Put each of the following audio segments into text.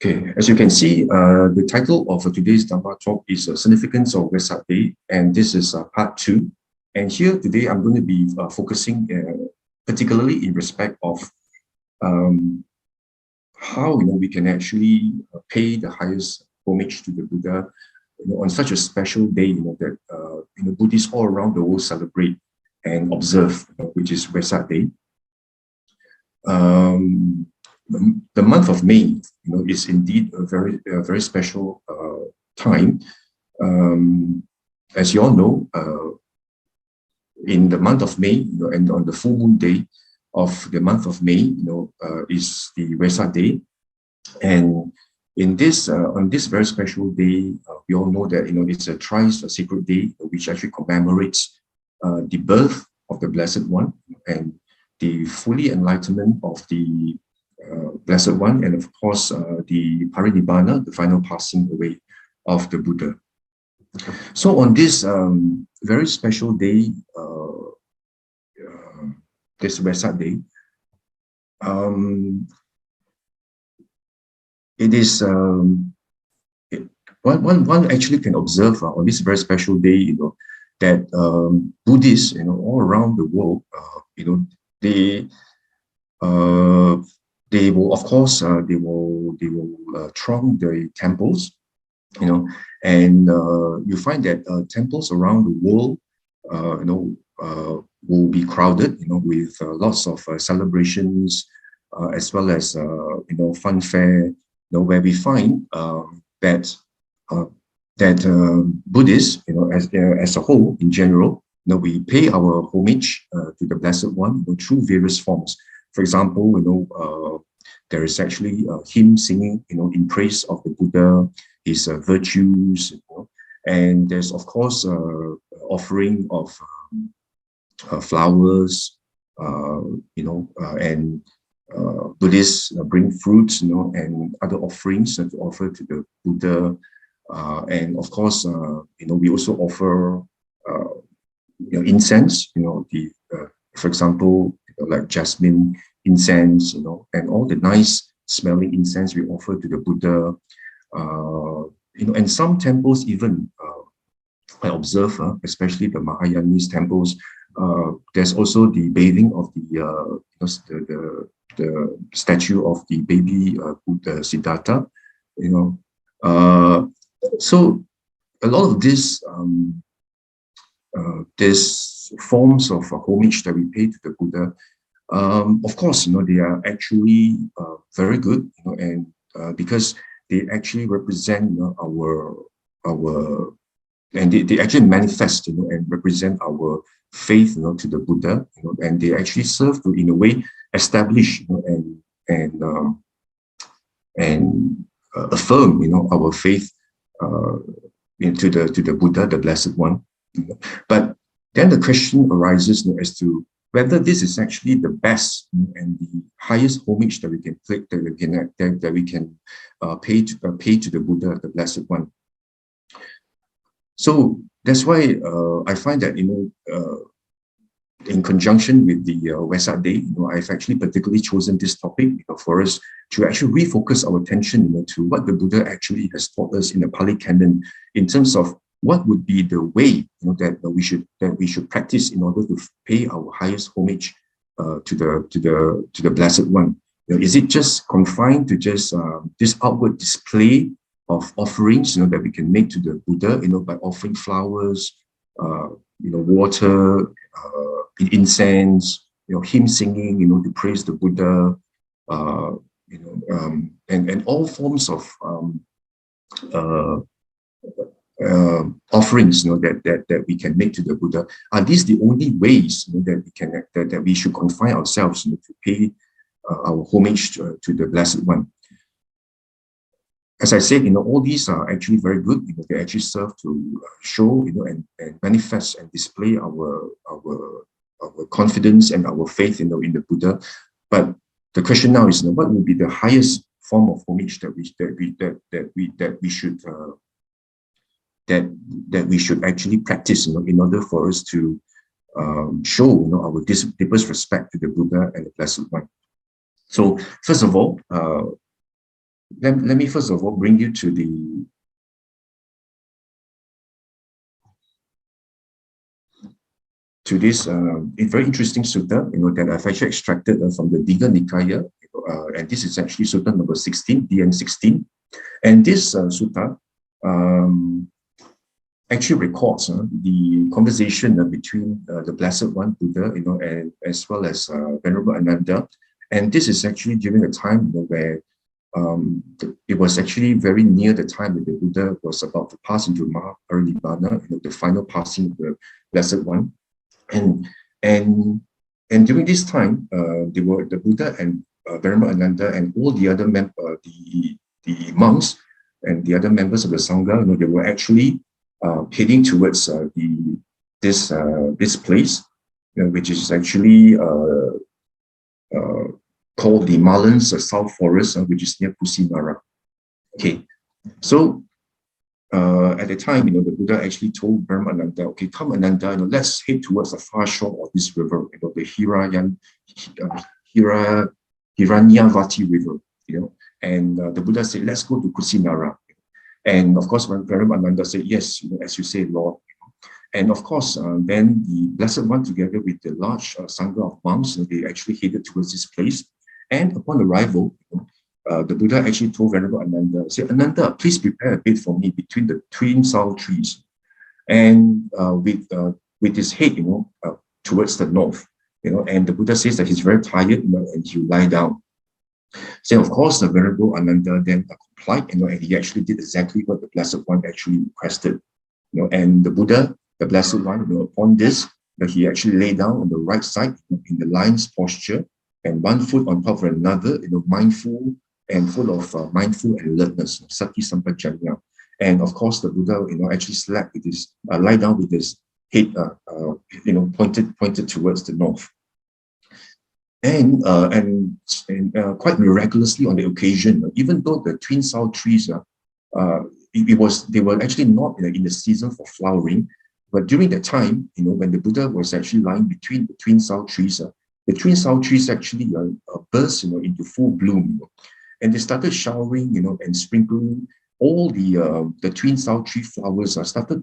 Okay, as you can see, the title of today's Dhamma talk is Significance of Wesak Day, and this is part 2. And here today, I'm going to be focusing particularly in respect of how we can actually pay the highest homage to the Buddha on such a special day that Buddhists all around the world celebrate and observe, which is Wesak Day. The month of May, is indeed a very special time. As you all know, in the month of May, and on the full moon day of the month of May, is the Wesak Day, and in this on this very special day, we all know that it's a thrice sacred day which actually commemorates the birth of the Blessed One and the fully enlightenment of the Blessed One, and of course the Parinibbana, the final passing away of the Buddha. So on this very special day, this Wesak Day, it is one actually can observe on this very special day, that Buddhists, all around the world, they will, of course, they will throng the temples, and you find that temples around the world, will be crowded, with lots of celebrations, as well as fun fair, where we find that Buddhists, as a whole, in general, we pay our homage to the Blessed One through various forms. For example, there is actually hymn singing, in praise of the Buddha, his virtues, and there's of course offering of flowers, and Buddhists bring fruits, and other offerings to offer to the Buddha, and of course, we also offer incense, for example, like jasmine incense, and all the nice smelling incense we offer to the Buddha, and some temples even, I observe, especially the Mahayanese temples, there's also the bathing of the statue of the baby Buddha Siddhartha, so a lot of this forms of homage that we pay to the Buddha, of course, they are actually very good, and because they actually represent our and they actually manifest, and represent our faith, to the Buddha, and they actually serve to, in a way, establish, and affirm, our faith to the Buddha, the Blessed One. But then the question arises as to whether this is actually the best and the highest homage that we can pay to the Buddha, the Blessed One. So that's why I find that in conjunction with the Wesak Day, I've actually particularly chosen this topic for us to actually refocus our attention to what the Buddha actually has taught us in the Pali Canon in terms of what would be the way that we should practice in order to pay our highest homage to the Blessed One. Is it just confined to just this outward display of offerings that we can make to the Buddha, by offering flowers, water, incense, hymn singing, to praise the Buddha, and all forms of offerings, that we can make to the Buddha? Are these the only ways that we can that we should confine ourselves to pay our homage to the Blessed One? As I said, all these are actually very good. They actually serve to show, and manifest and display our confidence and our faith, in the Buddha. But the question now is, what will be the highest form of homage that we should actually practice, in order for us to show, our deepest respect to the Buddha and the Blessed One. So first of all, let me first of all bring you to this very interesting sutta, that I've actually extracted from the Digha Nikaya, and this is actually sutta number 16, DN 16, and this sutta actually records the conversation between the Blessed One Buddha, and as well as Venerable Ananda, and this is actually during a time where it was actually very near the time that the Buddha was about to pass into Mahaparinibbana, the final passing of the Blessed One. And during this time, the Buddha and Venerable Ananda and all the other the monks and the other members of the Sangha, they were actually heading towards this place, which is actually called the Malan's South Forest, which is near Kusinara. Okay, so at the time, the Buddha actually told Venerable Ananda, okay, come Ananda, let's head towards the far shore of this river, the Hiranyavati River, and the Buddha said, let's go to Kusinara. And of course, when Venerable Ananda said, yes, as you say, Lord. And of course, then the Blessed One, together with the large Sangha of monks, they actually headed towards this place. And upon arrival, the Buddha actually told Venerable Ananda, said, Ananda, please prepare a bed for me between the twin sal trees, and with his head, towards the north, and the Buddha says that he's very tired, and he'll lie down. So of course, the Venerable Ananda then complied, and he actually did exactly what the Blessed One actually requested, and the Buddha, the Blessed One, upon this, he actually lay down on the right side in the lion's posture, and one foot on top of another, mindful and full of mindful alertness, sati sampajanya. And of course, the Buddha, actually slept with his, lie down with his head, pointed towards the north. And quite miraculously on the occasion, even though the twin sal trees, they were actually not in the season for flowering, but during that time, when the Buddha was actually lying between the twin sal trees, the twin sal trees actually burst, into full bloom, and they started showering, and sprinkling all the twin sal tree flowers. Started,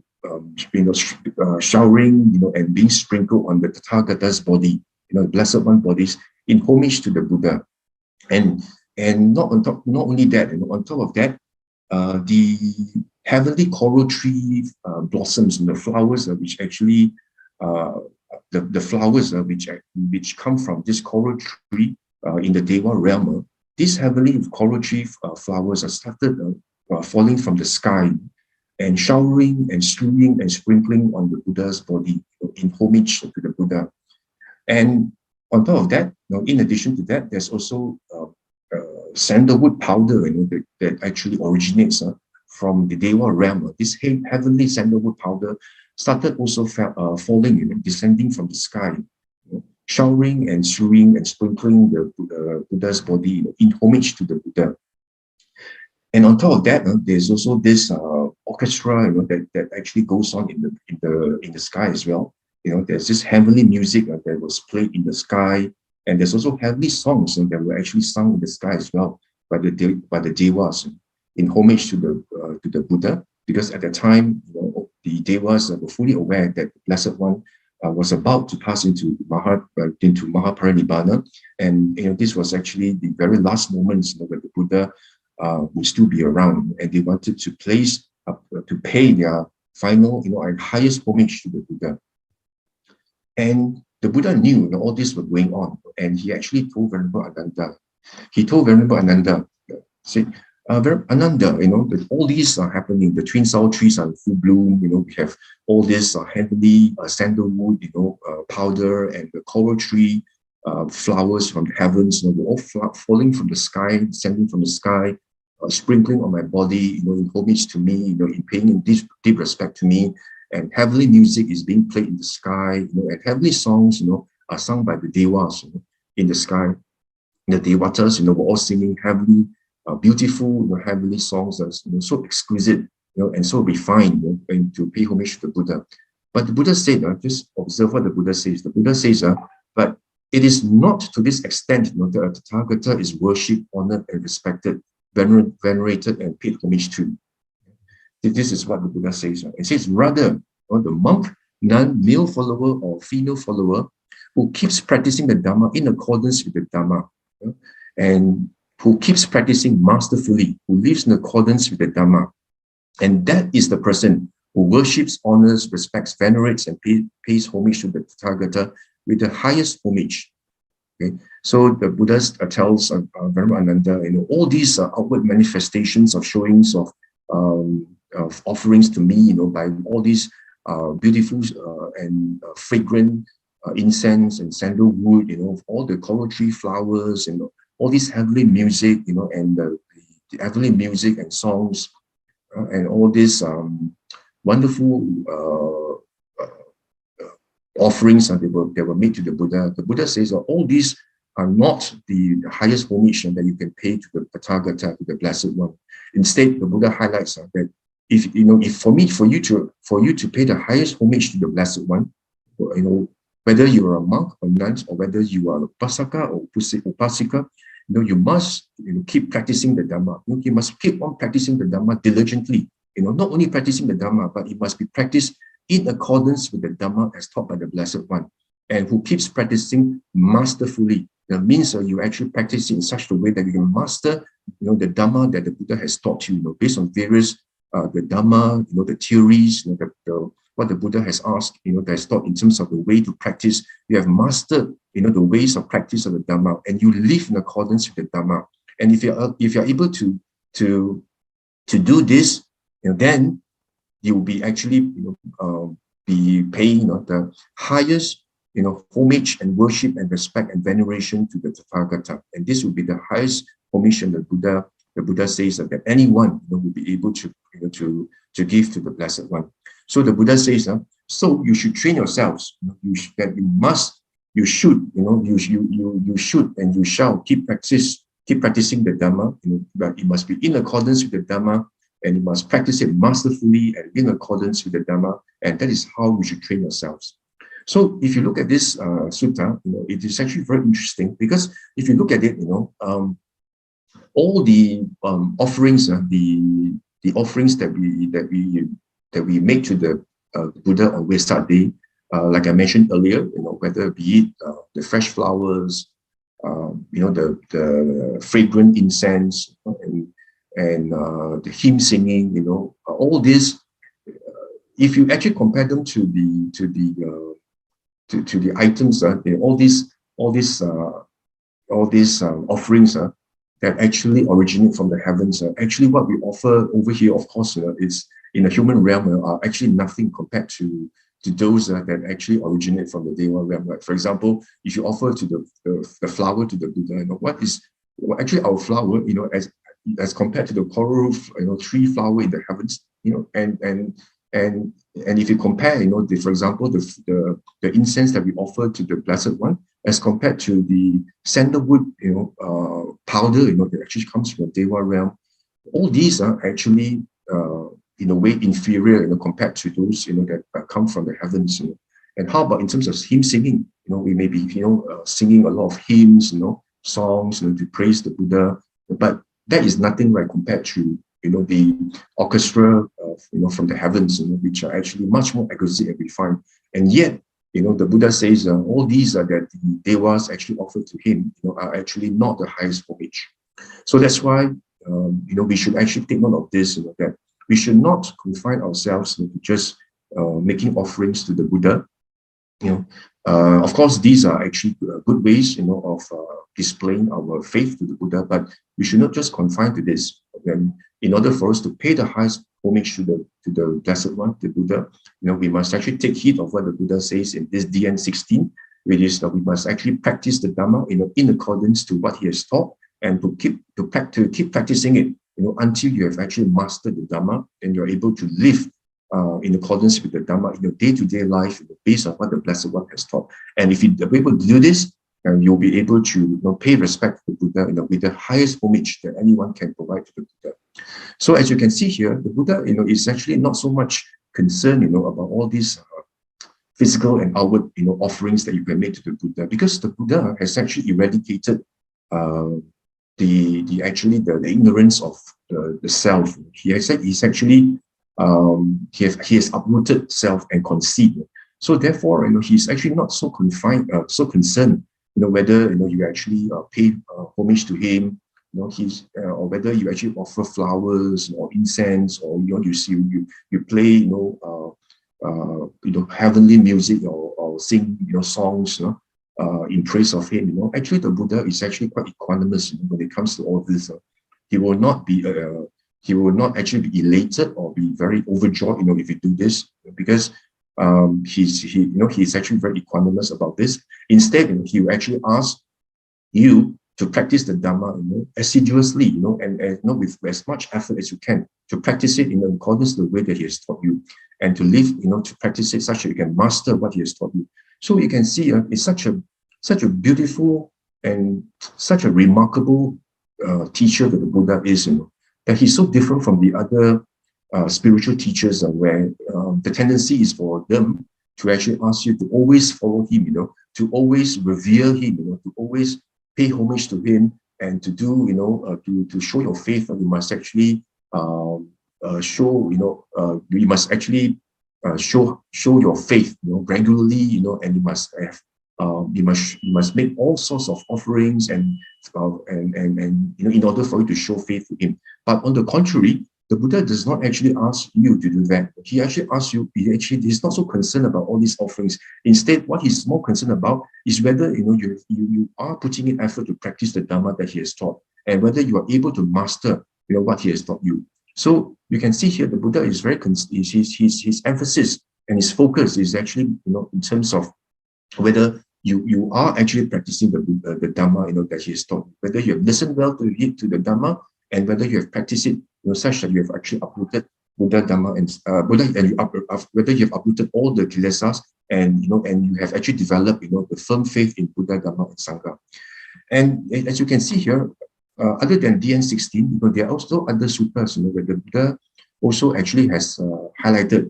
showering, and being sprinkled on the Tathagata's body, Blessed One bodies, in homage to the Buddha. And not only that, on top of that, the heavenly coral tree blossoms and the flowers, which actually the flowers which come from this coral tree in the Deva realm, these heavenly coral tree flowers are started falling from the sky and showering and strewing and sprinkling on the Buddha's body in homage to the Buddha. And on top of that, in addition to that, there's also sandalwood powder that actually originates from the Deva realm. This heavenly sandalwood powder started also falling, descending from the sky, showering and strewing and sprinkling the Buddha's body in homage to the Buddha. And on top of that, there's also this orchestra, that actually goes on in the sky as well. There's this heavenly music that was played in the sky, and there's also heavenly songs that were actually sung in the sky as well by the Devas in homage to the Buddha, because at that time, the Devas were fully aware that the Blessed One was about to pass into Mahaparinibbana, and this was actually the very last moments where the Buddha would still be around, and they wanted to pay their final, and highest homage to the Buddha. And the Buddha knew all this was going on, and he actually told Venerable Ananda. He told Venerable Ananda, said, Ananda, that all these are happening. The twin sal trees are in full bloom. We have all this heavenly sandalwood, powder, and the coral tree flowers from the heavens. They're all falling from the sky, descending from the sky, sprinkling on my body. In homage to me. In paying in deep respect to me. And heavenly music is being played in the sky. And heavenly songs, are sung by the Devas in the sky. The Devatas, were all singing heavenly. Beautiful, heavenly songs that are so exquisite, and so refined, and to pay homage to the Buddha. But the Buddha said, just observe what the Buddha says. The Buddha says, but it is not to this extent that the Tathagata is worshipped, honored, and respected. venerated and paid homage to. This is what the Buddha says. It says, rather, the monk, nun, male follower or female follower, who keeps practicing the Dhamma in accordance with the Dhamma, and who keeps practicing masterfully, who lives in accordance with the Dhamma. And that is the person who worships, honors, respects, venerates, and pays homage to the Tathagata with the highest homage. Okay? So the Buddha tells Venerable Ananda, all these outward manifestations of showings of offerings to me, by all these beautiful and fragrant incense and sandalwood, all the coral tree flowers, and all this heavenly music, and the heavenly music and songs, and all these wonderful offerings that were made to the Buddha. The Buddha says that all these are not the highest homage that you can pay to the Tathagata, to the Blessed One. Instead, the Buddha highlights that if for you to pay the highest homage to the Blessed One, whether you are a monk or nun, or whether you are a Upasaka or Upasika, you must keep practicing the Dhamma. You must keep on practicing the Dhamma diligently. Not only practicing the Dhamma, but it must be practiced in accordance with the Dhamma as taught by the Blessed One, and who keeps practicing masterfully. That means you actually practice in such a way that you can master, the Dhamma that the Buddha has taught you, based on various the Dhamma, the theories, what the Buddha has asked, that's taught in terms of the way to practice. You have mastered, the ways of practice of the Dhamma, and you live in accordance with the Dhamma. And if you're able to do this, then you will be actually, be paying, the highest, homage and worship and respect and veneration to the Tathagata. And this will be the highest homage that the Buddha says that anyone will be able to give to the Blessed One. So the Buddha says, so you should train yourselves. You should and you shall keep practicing the Dhamma. But it must be in accordance with the Dhamma, and you must practice it masterfully and in accordance with the Dhamma. And that is how you should train yourselves. So if you look at this sutta, it is actually very interesting, because if you look at it, all the offerings, the offerings that we make to the Buddha on Wesak Day, like I mentioned earlier, whether be it the fresh flowers, the fragrant incense, and the hymn singing, all this, if you actually compare them to the items, all these offerings that actually originate from the heavens. Actually, what we offer over here, of course, is in the human realm are actually nothing compared to those that actually originate from the Deva realm. Like, for example, if you offer to the flower to the Buddha, actually our flower, as compared to the coral, tree flower in the heavens, and if you compare, for example, the incense that we offer to the Blessed One, as compared to the sandalwood, powder, that actually comes from the Deva realm, all these are actually, in a way, inferior, compared to those, that come from the heavens. And how about in terms of hymn singing? We may be, singing a lot of hymns, songs, to praise the Buddha, but that is nothing right compared to, the orchestra, from the heavens, which are actually much more exquisite and refined. And yet, the Buddha says all these that the Devas actually offer to him, are actually not the highest homage. So that's why, we should actually take note of this, that we should not confine ourselves to just making offerings to the Buddha. Of course, these are actually good ways, of displaying our faith to the Buddha, but we should not just confine to this. And in order for us to pay the highest homage to the Blessed One, the Buddha, we must actually take heed of what the Buddha says in this DN 16, which is that we must actually practice the Dhamma, in accordance to what he has taught, and to keep practicing it, until you have actually mastered the Dhamma and you're able to live in accordance with the Dhamma in your day-to-day life, based on what the Blessed One has taught. And if you're able to do this, you'll be able to pay respect to the Buddha with the highest homage that anyone can provide to the Buddha. So as you can see here, the Buddha is actually not so much concerned about all these physical and outward offerings that you can make to the Buddha, because the Buddha has actually eradicated the ignorance of the self. He's actually he has uprooted self and conceit. So therefore, he's actually not so confined, so concerned, whether you actually pay homage to him, he's or whether you actually offer flowers or incense, or you play heavenly music, or sing songs in praise of him. Actually the Buddha is actually quite equanimous when it comes to all this. He will not actually be elated or be very overjoyed if you do this, because he's actually very equanimous about this. Instead, he will actually ask you to practice the Dhamma, assiduously, and with as much effort as you can, to practice it in accordance to the way that he has taught you, and to live, to practice it such that you can master what he has taught you. So you can see it's such a beautiful and such a remarkable teacher that the Buddha is, that he's so different from the other spiritual teachers, where the tendency is for them to actually ask you to always follow him, to always revere him, to always pay homage to him, and to do, to show your faith. You must actually show, you must actually show your faith, regularly, and you must have, you must make all sorts of offerings and in order for you to show faith to him. But on the contrary, the Buddha does not actually ask you to do that. He actually asks you, he's not so concerned about all these offerings. Instead, what he's more concerned about is whether you are putting in effort to practice the Dhamma that he has taught, and whether you are able to master what he has taught you. So you can see here the Buddha is very his emphasis and his focus is actually in terms of whether you are actually practicing the Dhamma that he has taught, whether you have listened well to the Dhamma, and whether you have practiced it such that you have actually uprooted Buddha, Dhamma, and Buddha, and whether you have uprooted all the kilesas, and and you have actually developed the firm faith in Buddha, Dhamma, and Sangha. And as you can see here, other than DN16, there are also other suttas where the Buddha also actually has highlighted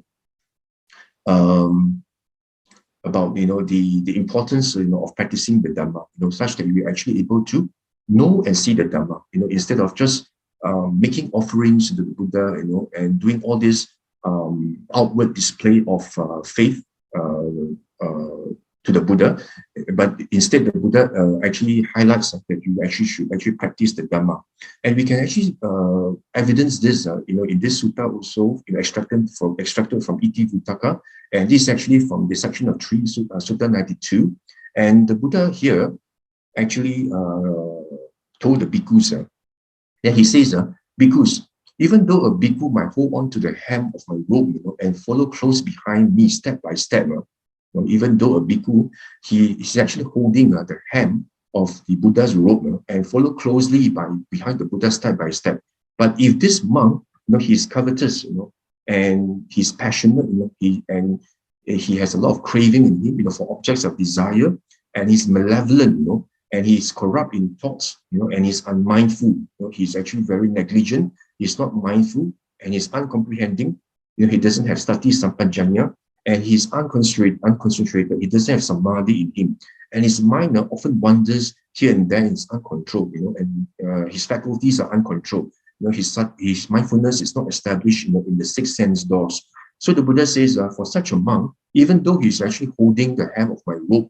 about the importance of practicing the Dhamma, such that we are actually able to know and see the Dhamma, instead of just making offerings to the Buddha, and doing all this outward display of faith to the Buddha. But instead, the Buddha actually highlights that you actually should actually practice the Dhamma. And we can actually evidence this, in this sutta also, extracted from Iti Vuttaka. And this is actually from the section of 3, Sutta 92. And the Buddha here actually told the bhikkhus, then he says, bhikkhus, even though a bhikkhu might hold on to the hem of my robe, and follow close behind me step by step, even though a bhikkhu, he is actually holding the hem of the Buddha's robe, and follow closely behind the Buddha step by step. But if this monk, he's covetous, and he's passionate, he has a lot of craving in him, for objects of desire, and he's malevolent, and he's corrupt in thoughts, and he's unmindful. He's actually very negligent. He's not mindful, and he's uncomprehending. He doesn't have sati sampajanya, and he's unconcentrated. He doesn't have samadhi in him, and his mind often wanders here and there. It's uncontrolled, and his faculties are uncontrolled. His mindfulness is not established, in the 6 sense doors. So the Buddha says, for such a monk, even though he's actually holding the hem of my robe,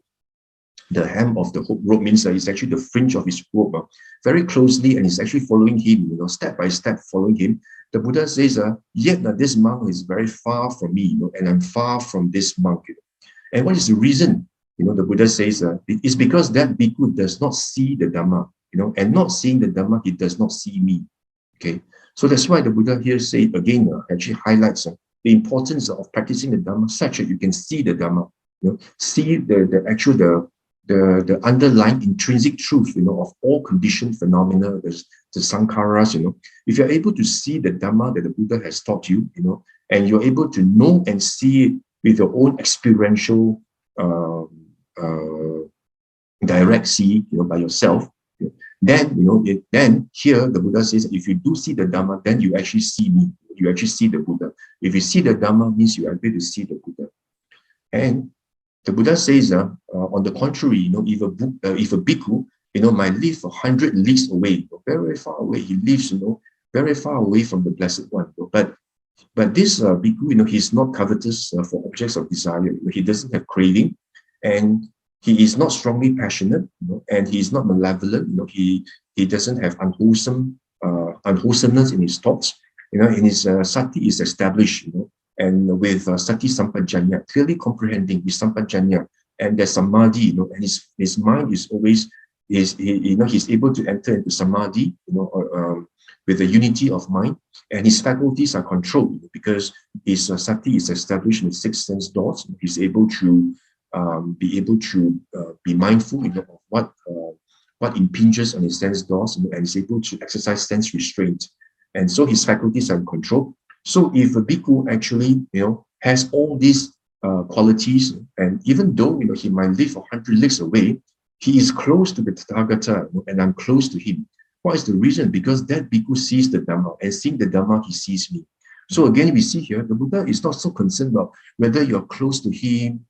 the hem of the robe means that it's actually the fringe of his robe very closely, and he's actually following him, step by step following him. The Buddha says, yet this monk is very far from me, and I'm far from this monk. And what is the reason? The Buddha says, it's because that bhikkhu does not see the Dhamma, and not seeing the Dhamma, he does not see me. Okay, so that's why the Buddha here say again, actually highlights the importance of practicing the Dhamma such that you can see the Dhamma, see the underlying intrinsic truth, of all conditioned phenomena, the sankharas, if you're able to see the Dhamma that the Buddha has taught you, and you're able to know and see it with your own experiential, direct see, by yourself, then, then here the Buddha says, if you do see the Dhamma, then you actually see me, you actually see the Buddha. If you see the Dhamma, means you are able to see the Buddha. And the Buddha says, on the contrary, if a bhikkhu might live 100 leagues away, very far away. He lives, very far away from the Blessed One. But this bhikkhu, he's not covetous for objects of desire. He doesn't have craving, and he is not strongly passionate, and he is not malevolent. He doesn't have unwholesomeness in his thoughts. In his sati is established, and with sati sampajanya, clearly comprehending his sampajanya, and there's samadhi, and his mind is always he's able to enter into samadhi, with the unity of mind, and his faculties are controlled because his sati is established in the six sense doors. He's able to be mindful, of what impinges on his sense doors, and is able to exercise sense restraint, and so his faculties are in control. So if a bhikkhu actually, has all these qualities, and even though he might live 100 leagues away, he is close to the Tathagata, and I'm close to him. What is the reason? Because that bhikkhu sees the Dhamma, and seeing the Dhamma, he sees me. So again, we see here, the Buddha is not so concerned about whether you're close to him,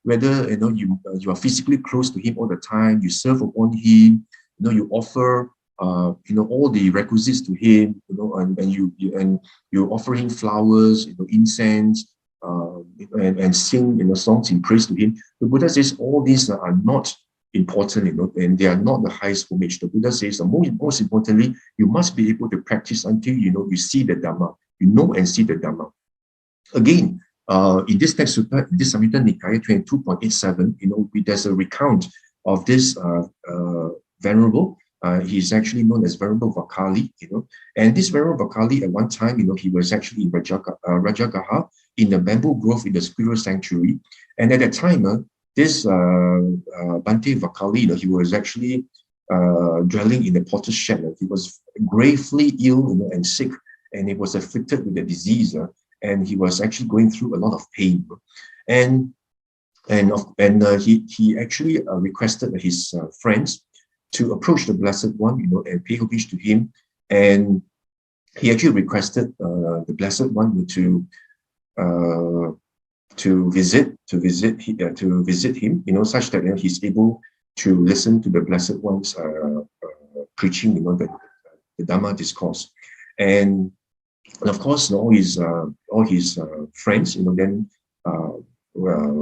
whether you are physically close to him all the time, you serve upon him, you offer all the requisites to him, and you offer him flowers, incense, and sing songs in praise to him. The Buddha says all these are not important, and they are not the highest homage. The Buddha says most importantly, you must be able to practice until you see the Dhamma, and see the Dhamma. Again, in this text sutta, in this Samyutta Nikaya 22.87, there's a recount of this venerable. He's actually known as Venerable Vakali, and this Venerable Vakali at one time, he was actually in Rajagaha, in the bamboo grove in the squirrel sanctuary, and at that time, this Bhante Vakali, he was actually dwelling in the potter's shed. He was gravely ill, and sick, and he was afflicted with a disease, and he was actually going through a lot of pain. And he actually requested his friends to approach the Blessed One, and pay homage to him. And he actually requested the Blessed One to visit him, such that he's able to listen to the Blessed One's preaching, the Dhamma discourse, and of course, all his friends, then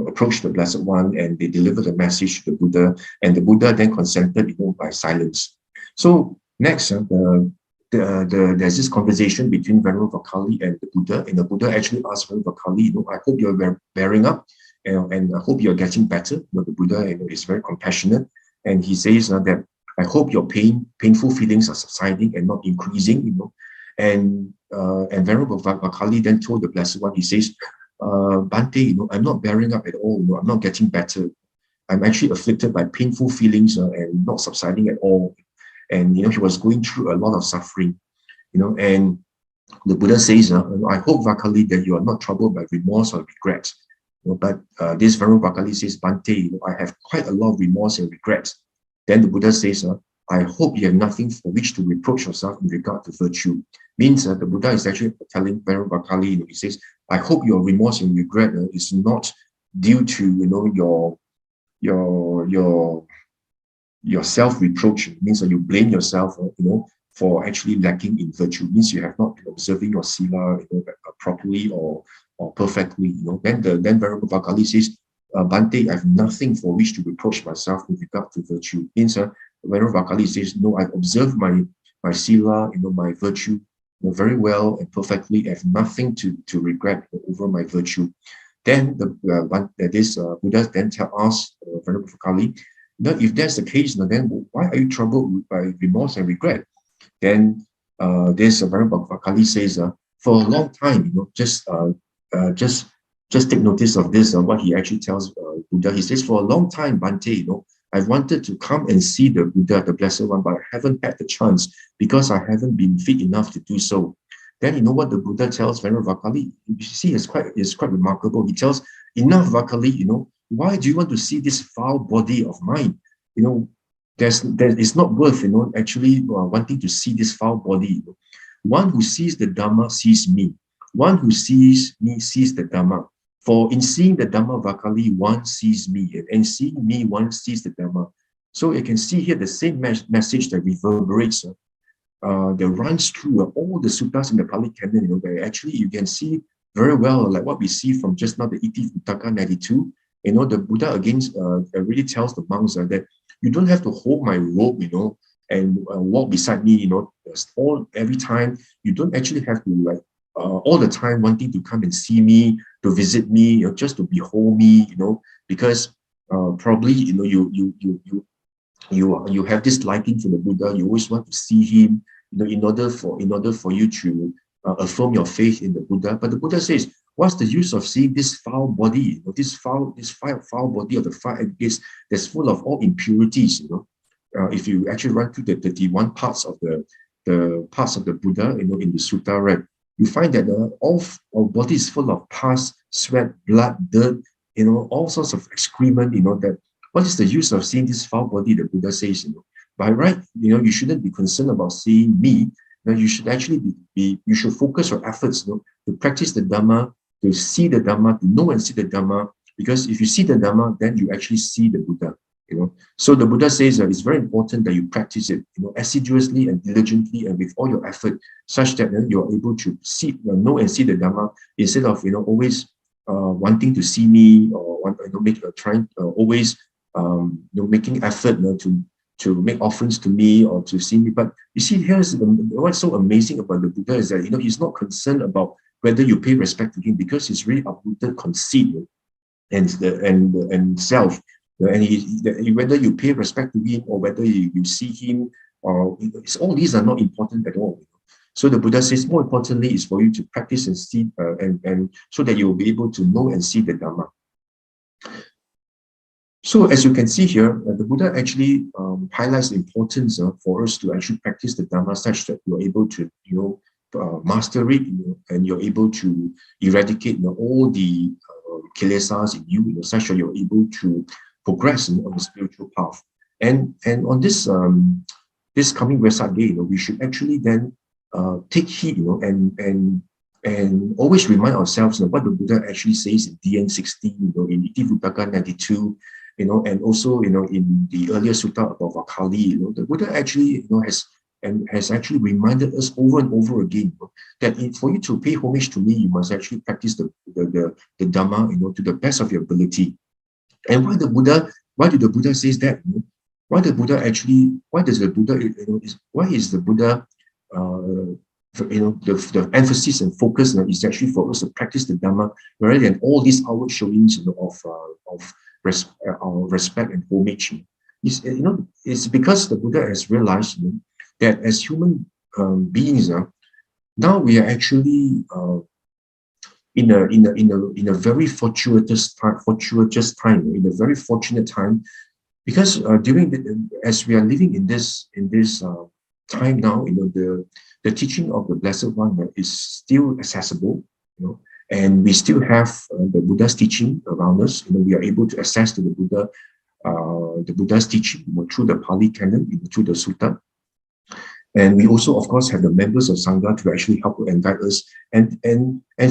approached the Blessed One, and they delivered the message to the Buddha, and the Buddha then consented, by silence. So next, there's this conversation between Venerable Vakali and the Buddha, and the Buddha actually asked Venerable Vakali, I hope you're bearing up, and I hope you're getting better. The Buddha is very compassionate, and he says that I hope your painful feelings are subsiding and not increasing. And Venerable Vakali then told the Blessed One, he says, Bhante, I'm not bearing up at all. I'm not getting better. I'm actually afflicted by painful feelings and not subsiding at all. And he was going through a lot of suffering, and the Buddha says, I hope, Vakali, that you are not troubled by remorse or regret. But this Venerable Vakali says, Bhante, I have quite a lot of remorse and regret. Then the Buddha says, I hope you have nothing for which to reproach yourself in regard to virtue. Means the Buddha is actually telling Venerable Vakali, he says, I hope your remorse and regret is not due to your self-reproach. Means that you blame yourself, for actually lacking in virtue. Means you have not been observing your sila, properly or perfectly. Then Venerable Vakali says, Bhante, I have nothing for which to reproach myself in regard to virtue. Means Venerable Vakali says, no, I've observed my sila, my virtue, very well and perfectly. I have nothing to regret over my virtue. Then this Buddha then asks Venerable Vakali, if that's the case, then why are you troubled by remorse and regret? Then this Venerable Vakali says, for a long time, just take notice of this, what he actually tells Buddha. He says, for a long time, Bhante, I've wanted to come and see the Buddha, the Blessed One, but I haven't had the chance because I haven't been fit enough to do so. Then what the Buddha tells Venerable Vakali? You see, it's quite remarkable. He tells, enough, Vakali, why do you want to see this foul body of mine? It's not worth, actually wanting to see this foul body. One who sees the Dhamma sees me. One who sees me sees the Dhamma. For in seeing the Dhamma, Vakali, one sees me, and seeing me, one sees the Dhamma. So you can see here the same message that reverberates, that runs through all the suttas in the Pali Canon, where actually you can see very well, like what we see from just now, the Iti Uttaka 92, the Buddha again really tells the monks that you don't have to hold my robe, and walk beside me, every time. You don't actually have to, like, all the time wanting to come and see me, to visit me, just to behold me, because probably, you have this liking for the Buddha. You always want to see him, in order for you to affirm your faith in the Buddha. But the Buddha says, what's the use of seeing this foul body, this foul body of the five gates that's full of all impurities? If you actually run through the 31 parts of the parts of the Buddha, in the sutta, right, you find that all our body is full of pus, sweat, blood, dirt, all sorts of excrement. That what is the use of seeing this foul body? The Buddha says, by right, you shouldn't be concerned about seeing me. You should actually you should focus your efforts, to practice the Dhamma, to see the Dhamma, to know and see the Dhamma. Because if you see the Dhamma, then you actually see the Buddha. So the Buddha says that it's very important that you practice it, assiduously and diligently and with all your effort, such that you're able to see, know and see the Dhamma, instead of always wanting to see me, or always making effort to make offerings to me or to see me. But you see, here's what's so amazing about the Buddha is that he's not concerned about whether you pay respect to him, because he's really uprooted conceit and self. And whether you pay respect to him or whether you see him, or all these are not important at all. So the Buddha says, more importantly is for you to practice and see, and so that you will be able to know and see the Dhamma. So as you can see here, the Buddha actually highlights the importance for us to actually practice the Dhamma, such that you're able to master it, and you're able to eradicate all the kilesas in you, such that you're able to progress on the spiritual path. And on this this coming Wesak day, we should actually then take heed, and always remind ourselves what the Buddha actually says in DN 16, in Iti Uttaka 92, and also in the earlier sutta about Vakali. The Buddha actually has actually reminded us over and over again that for you to pay homage to me, you must actually practice the Dhamma, to the best of your ability. And why do the Buddha says that? Why is the Buddha the emphasis and focus is actually for us to practice the Dhamma rather than all these outward showings of respect and homage? It's because the Buddha has realized that as human beings, now we are actually in a very fortuitous time, in a very fortunate time, because as we are living in this time now, the teaching of the Blessed One is still accessible, and we still have the Buddha's teaching around us. We are able to access to the Buddha's teaching through the Pali Canon, through the Sutta. And we also, of course, have the members of Sangha to actually help and guide us, and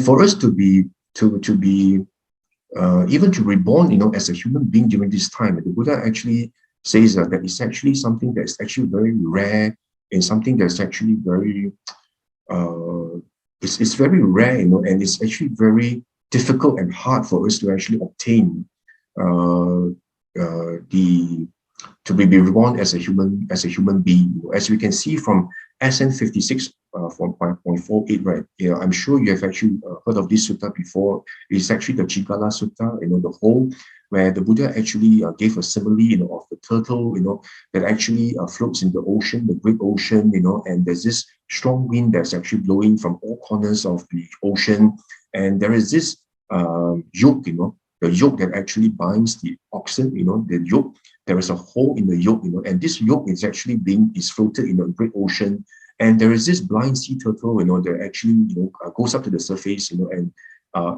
for us to be even to reborn, as a human being during this time. The Buddha actually says that it's actually something that's actually very rare, and something that's actually very it's very rare, and it's actually very difficult and hard for us to actually obtain to be reborn as a human being. As we can see from SN 56 from 5.48, right? I'm sure you have actually heard of this sutta before. It's actually the Chigala Sutta, the whole, where the Buddha actually gave a simile, of the turtle, that actually floats in the ocean, the great ocean, and there's this strong wind that's actually blowing from all corners of the ocean, and there is this yoke, the yoke that actually binds the oxen, the yoke. There is a hole in the yoke, and this yoke is actually is floated in the great ocean. And there is this blind sea turtle, that actually, goes up to the surface, and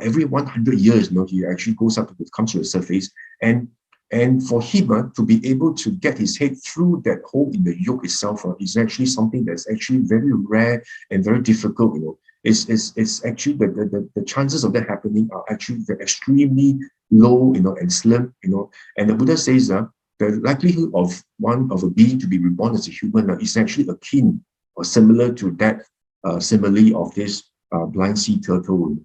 every 100 years, he actually comes to the surface. And for him to be able to get his head through that hole in the yoke itself is actually something that's actually very rare and very difficult. It's actually the chances of that happening are actually extremely low, and slim. And the Buddha says the likelihood of a being to be reborn as a human is actually akin or similar to that simile of this blind sea turtle.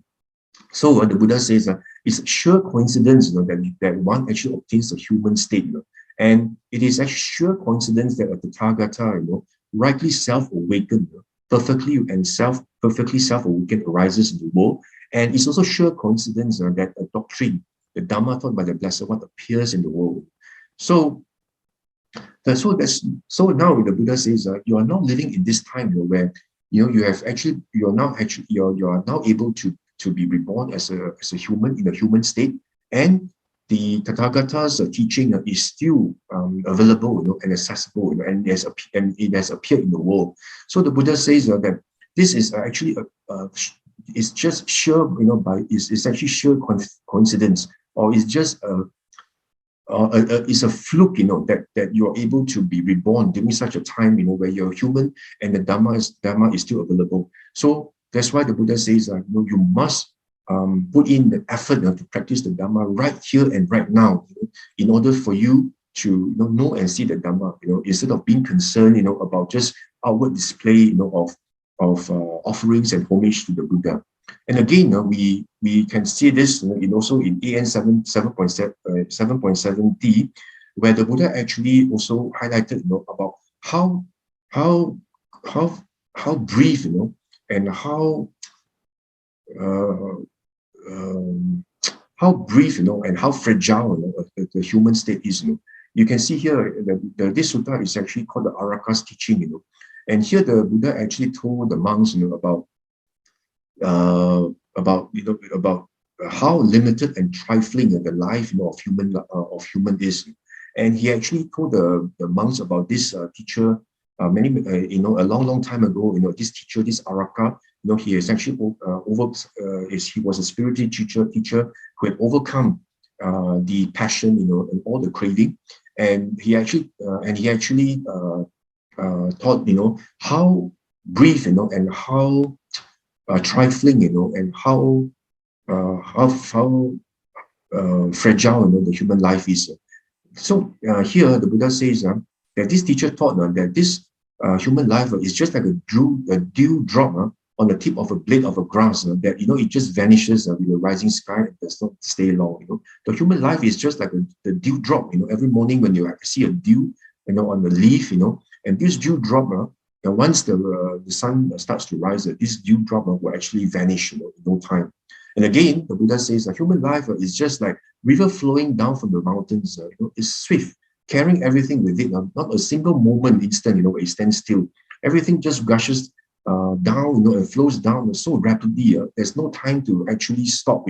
So the Buddha says it's sheer coincidence that one actually obtains a human state, and it is actually sheer coincidence that a Tathagata, rightly self-awakened, perfectly self-awakened arises in the world. And it's also sheer coincidence that a doctrine, the Dhamma taught by the Blessed One, appears in the world. So now the Buddha says you are now living in this time where you are now able to be reborn as a human in a human state, and the Tathagata's teaching is still available, and accessible, and it has appeared in the world. So the Buddha says that this is actually it's just sheer, it's actually sheer coincidence, or it's just it's a fluke, that you are able to be reborn during such a time, where you're human and the Dhamma is still available. So that's why the Buddha says, you must put in the effort to practice the Dhamma right here and right now, in order for you to know and see the Dhamma, instead of being concerned, about just outward display, of offerings and homage to the Buddha. And again, we can see this also in AN 7.7D, where the Buddha actually also highlighted about how brief, and how brief, and how fragile the human state is. You can see here that this sutta is actually called the Araka's teaching. And here the Buddha actually told the monks about how limited and trifling the life of human is. And he actually told the monks about this teacher a long time ago. This teacher, this Araka, he is actually he was a spiritual teacher who had overcome the passion, and all the craving, and he actually taught how brief, and how trifling, and how fragile, the human life is. So here the Buddha says that this teacher taught that this human life is just like a dew drop on the tip of a blade of a grass, that it just vanishes with the rising sky and does not stay long. The human life is just like the dew drop. Every morning when you see a dew, on the leaf, and this dew drop, and once the sun starts to rise, this dew drop will actually vanish in no time. And again, the Buddha says human life is just like river flowing down from the mountains. It's swift, carrying everything with it. Not a single moment, instant, where it stands still. Everything just rushes down, and flows down so rapidly. There's no time to actually stop.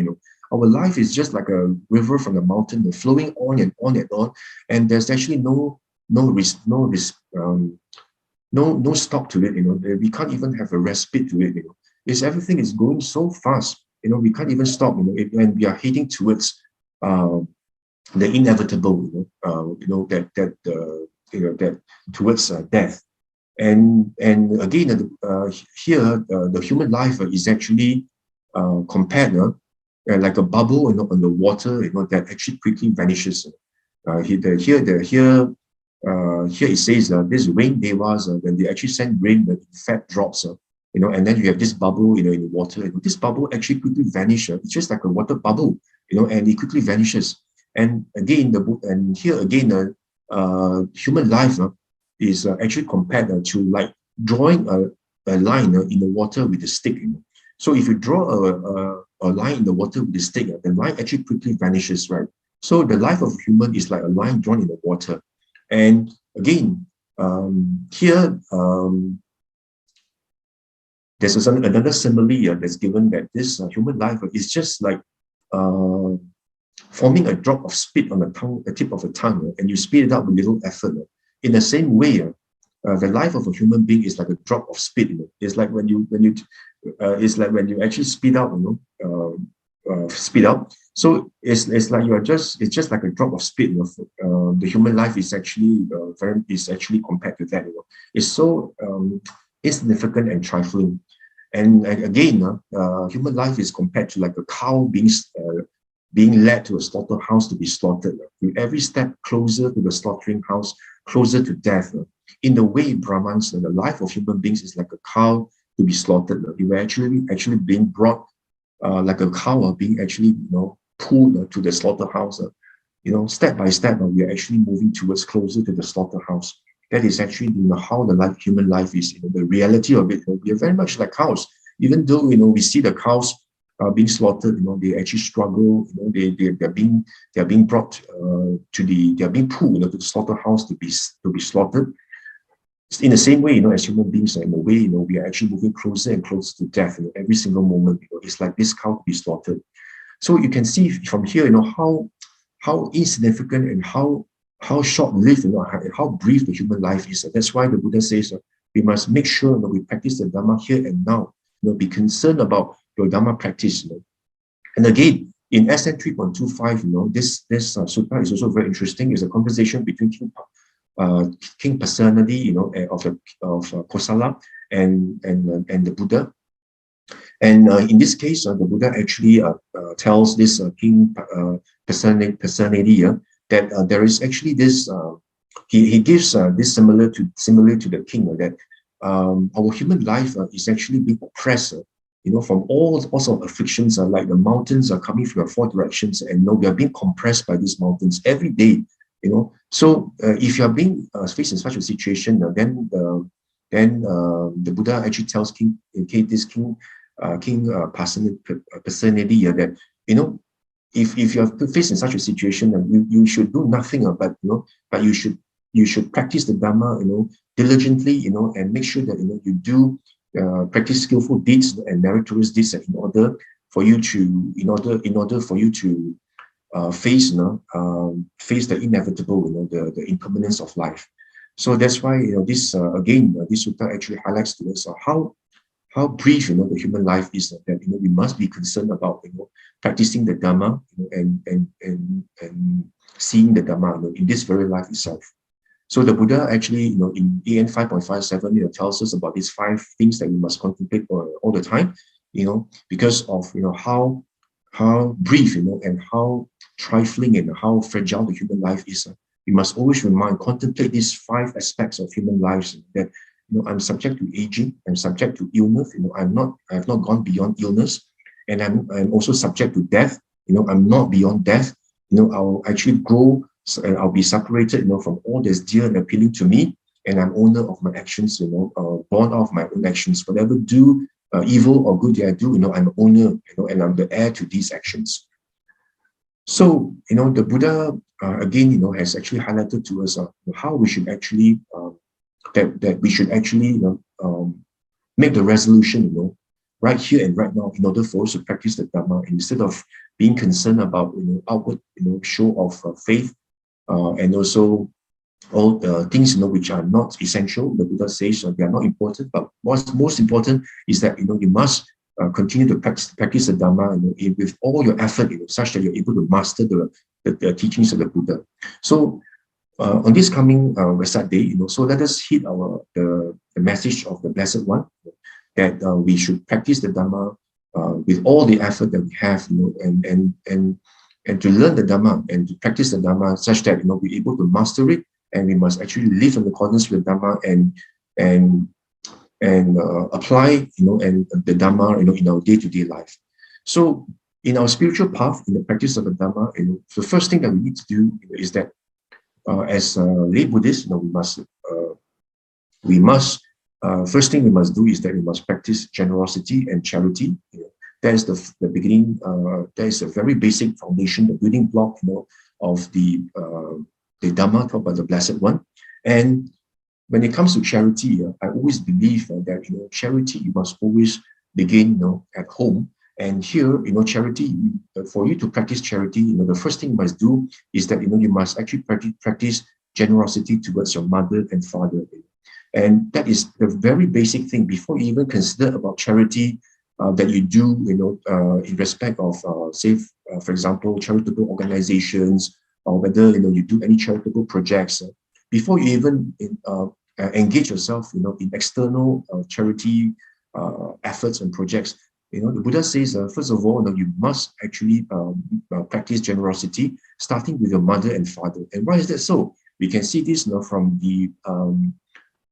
Our life is just like a river from the mountain, flowing on and on and on, and there's actually no stop to it. We can't even have a respite to it. Everything is going so fast. We can't even stop. And we are heading towards the inevitable. That towards death. And again, here the human life is actually compared like a bubble, on the water, that actually quickly vanishes. Here it says this rain devas, when they actually send rain, the fat drops, and then you have this bubble, in the water. This bubble actually quickly vanishes. It's just like a water bubble, and it quickly vanishes. And again, human life is actually compared to like drawing a line in the water with a stick. So if you draw a line in the water with a stick, the line actually quickly vanishes, right? So the life of a human is like a line drawn in the water. And again, here there's another simile that's given, that this human life is just like forming a drop of spit on the tip of a tongue, and you speed it up with little effort. In the same way, the life of a human being is like a drop of spit. It's like when you actually speed out, speed up. So it's like it's just like a drop of spit. The human life is actually compared to that. It's so insignificant and trifling. And again, human life is compared to like a cow being being led to a slaughterhouse to be slaughtered. With every step closer to the slaughtering house, closer to death. In the way Brahmans, the life of human beings is like a cow to be slaughtered. You were actually being brought like a cow being actually pulled to the slaughterhouse. Step by step, we are actually moving towards closer to the slaughterhouse. That is actually how the human life is. The reality of it. We are very much like cows. Even though we see the cows being slaughtered, they actually struggle. They're being brought they're being pulled to the slaughterhouse to be slaughtered. In the same way, as human beings, in a way, we are actually moving closer and closer to death. Every single moment, it's like this cow to be slaughtered. So you can see from here, how insignificant and how short-lived, how brief the human life is. That's why the Buddha says we must make sure that we practice the Dhamma here and now. Be concerned about your Dhamma practice. And again, in SN 3.25, this sutta is also very interesting. It's a conversation between King Personality, of Kosala and the Buddha. And in this case, the Buddha actually tells this King Personality that there is actually this. He gives this similar to the king, that our human life is actually being oppressed. From all sorts of afflictions, like the mountains are coming from 4 directions, and we are being compressed by these mountains every day. So if you are being faced in such a situation, then the Buddha actually tells King Personality that if you are faced in such a situation, you should do nothing, but you should practice the Dhamma, diligently, and make sure that you do practice skillful deeds and meritorious deeds in order for you to face the inevitable, the impermanence of life. So that's why this sutta actually highlights to us how brief the human life is, that we must be concerned about practicing the Dhamma, and seeing the Dhamma in this very life itself. So the Buddha actually in AN 5.57 tells us about these 5 things that we must contemplate all the time, because of how brief and how trifling and how fragile the human life is. We must always contemplate these 5 aspects of human lives, that I'm subject to aging, I'm subject to illness, I have not gone beyond illness, and I'm also subject to death, I'm not beyond death, I'll actually grow, and I'll be separated, from all that's dear and appealing to me, and I'm owner of my actions, born of my own actions. Whatever evil or good that I do, I'm owner, and I'm the heir to these actions. So, the Buddha, again, has actually highlighted to us how we should actually, that we should actually, make the resolution, right here and right now, in order for us to practice the Dhamma, instead of being concerned about, outward, show of faith, and also all things, which are not essential. The Buddha says they are not important, but what's most important is that, you must continue to practice the Dhamma, with all your effort, such that you're able to master the teachings of the Buddha. So on this coming Wesak day, so let us heed the message of the Blessed One, that we should practice the Dhamma with all the effort that we have, and to learn the Dhamma and to practice the Dhamma such that we're able to master it, and we must actually live in accordance with the Dhamma and apply and the Dhamma in our day-to-day life. So in our spiritual path, in the practice of the Dhamma, the first thing that we need to do is that as lay Buddhists, we must first thing we must do is that we must practice generosity and charity. That is the beginning. That is a very basic foundation, the building block, of the Dhamma taught by the Blessed One. And when it comes to charity, I always believe that charity, you must always begin at home. And here, charity, for you to practice charity, the first thing you must do is that you must actually practice generosity towards your mother and father. And that is the very basic thing before you even consider about charity that you do, in respect of, say, for example, charitable organizations, or whether you do any charitable projects. Before you even engage yourself, in external charity efforts and projects, the Buddha says, first of all, you must actually practice generosity, starting with your mother and father. And why is that so? We can see this from the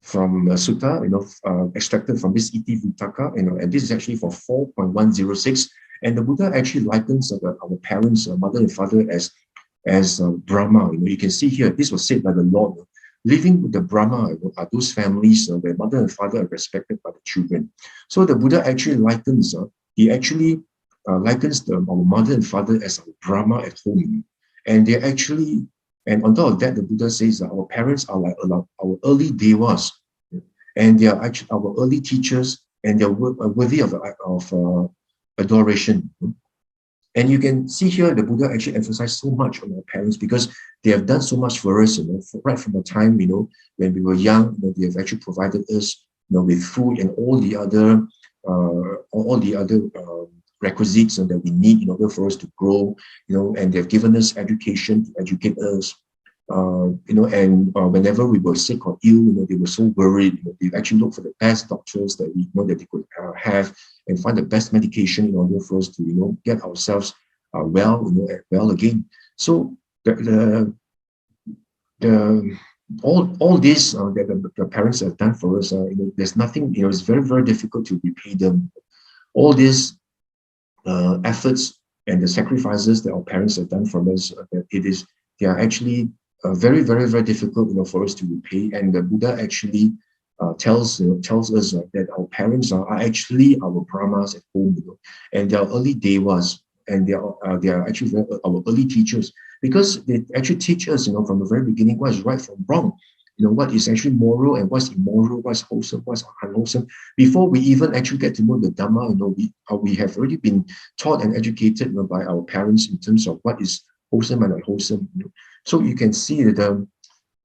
sutta, extracted from this Iti Vittaka, and this is actually for 4.106. And the Buddha actually likens our parents, mother and father, as Brahma. You can see here, this was said by the Lord. Living with the Brahma are those families where mother and father are respected by the children. So the Buddha actually likens, likens our mother and father as our Brahma at home. And they actually, and on top of that, the Buddha says that our parents are like our early devas, and they are actually our early teachers, and they're worthy of adoration. And you can see here the Buddha actually emphasized so much on our parents because they have done so much for us, right from the time, when we were young, they have actually provided us, with food and all the other requisites that we need in order for us to grow, and they've given us education to educate us, and whenever we were sick or ill, they were so worried. They actually looked for the best doctors that we know that they could have, and find the best medication in order for us to get ourselves well again. So all this that the parents have done for us, there's nothing. It's very, very difficult to repay them. All these efforts and the sacrifices that our parents have done for us, they are actually very, very, very difficult, for us to repay. And the Buddha actually tells us that our parents are actually our Brahmas at home, and they are early devas, and they are actually our early teachers, because they actually teach us, from the very beginning, what is right from wrong, what is actually moral and what's immoral, what's wholesome, what's unwholesome. Before we even actually get to know the Dhamma, we have already been taught and educated by our parents in terms of what is wholesome and unwholesome. So you can see that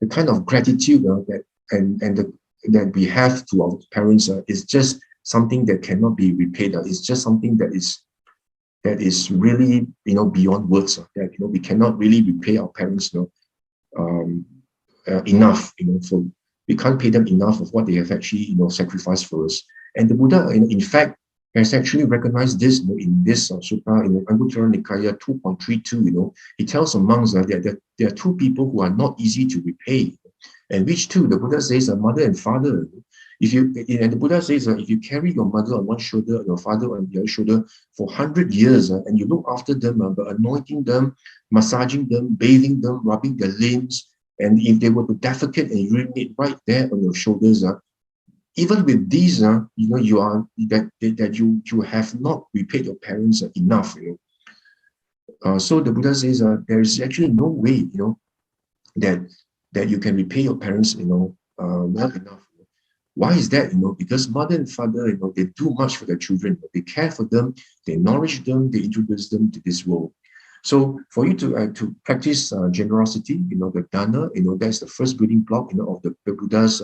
the kind of gratitude that we have to our parents is just something that cannot be repaid. It's just something that is really beyond words. That we cannot really repay our parents enough. So we can't pay them enough of what they have actually sacrificed for us. And the Buddha, in fact, has actually recognized this in this sutta in Anguttara Nikaya 2.32. He tells the monks that there are two people who are not easy to repay. And which two? The Buddha says mother and father. And the Buddha says if you carry your mother on one shoulder and your father on the other shoulder for 100 years, and you look after them by anointing them, massaging them, bathing them, rubbing their limbs, and if they were to defecate and urinate right there on your shoulders, even with these, you have not repaid your parents enough. So the Buddha says there is actually no way, that you can repay your parents, well enough. Why is that? Because mother and father, they do much for their children. They care for them, they nourish them, they introduce them to this world. So for you to practice generosity, the dana, that's the first building block, of the Buddha's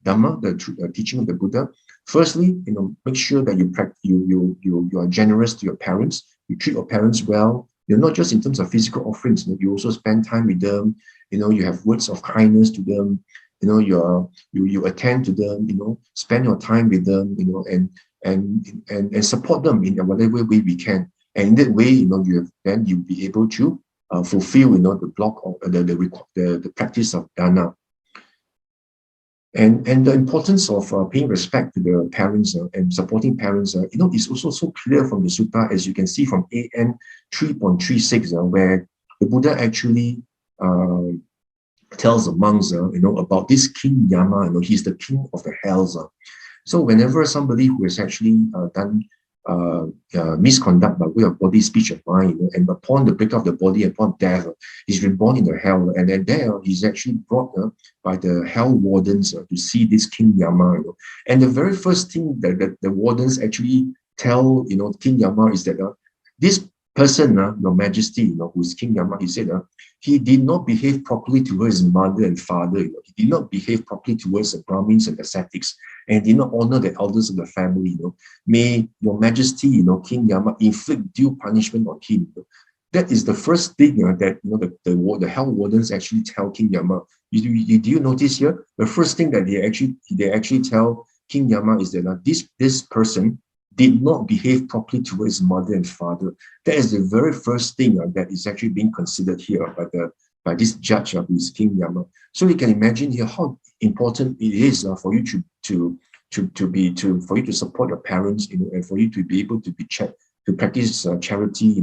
Dhamma, the teaching of the Buddha. Firstly, make sure that you are generous to your parents. You treat your parents well. Not just in terms of physical offerings. You also spend time with them. You have words of kindness to them. You attend to them. Spend your time with them. And support them in whatever way we can. And in that way, you'll be able to fulfill the block of the practice of dana. And the importance of paying respect to the parents and supporting parents, is also so clear from the sutta, as you can see from AN 3.36, where the Buddha actually tells the monks, about this King Yama. He's the king of the hells. So whenever somebody who has actually done misconduct by way of body, speech, and mind, and upon the break of the body, upon death, he's reborn in the hell, and then there he's actually brought by the hell wardens to see this King Yama. And the very first thing that the wardens actually tell King Yama is that this person, your Majesty, who's King Yama, he said he did not behave properly towards his mother and father. He did not behave properly towards the Brahmins and ascetics, and did not honor the elders of the family. May your Majesty, King Yama, inflict due punishment on him. That is the first thing that the hell wardens actually tell King Yama. Do you notice here? The first thing that they actually tell King Yama is that this person did not behave properly towards his mother and father. That is the very first thing that is actually being considered here by this judge who is King Yama. So you can imagine here how important it is for you for you to support your parents, and for you to be able to to practice charity,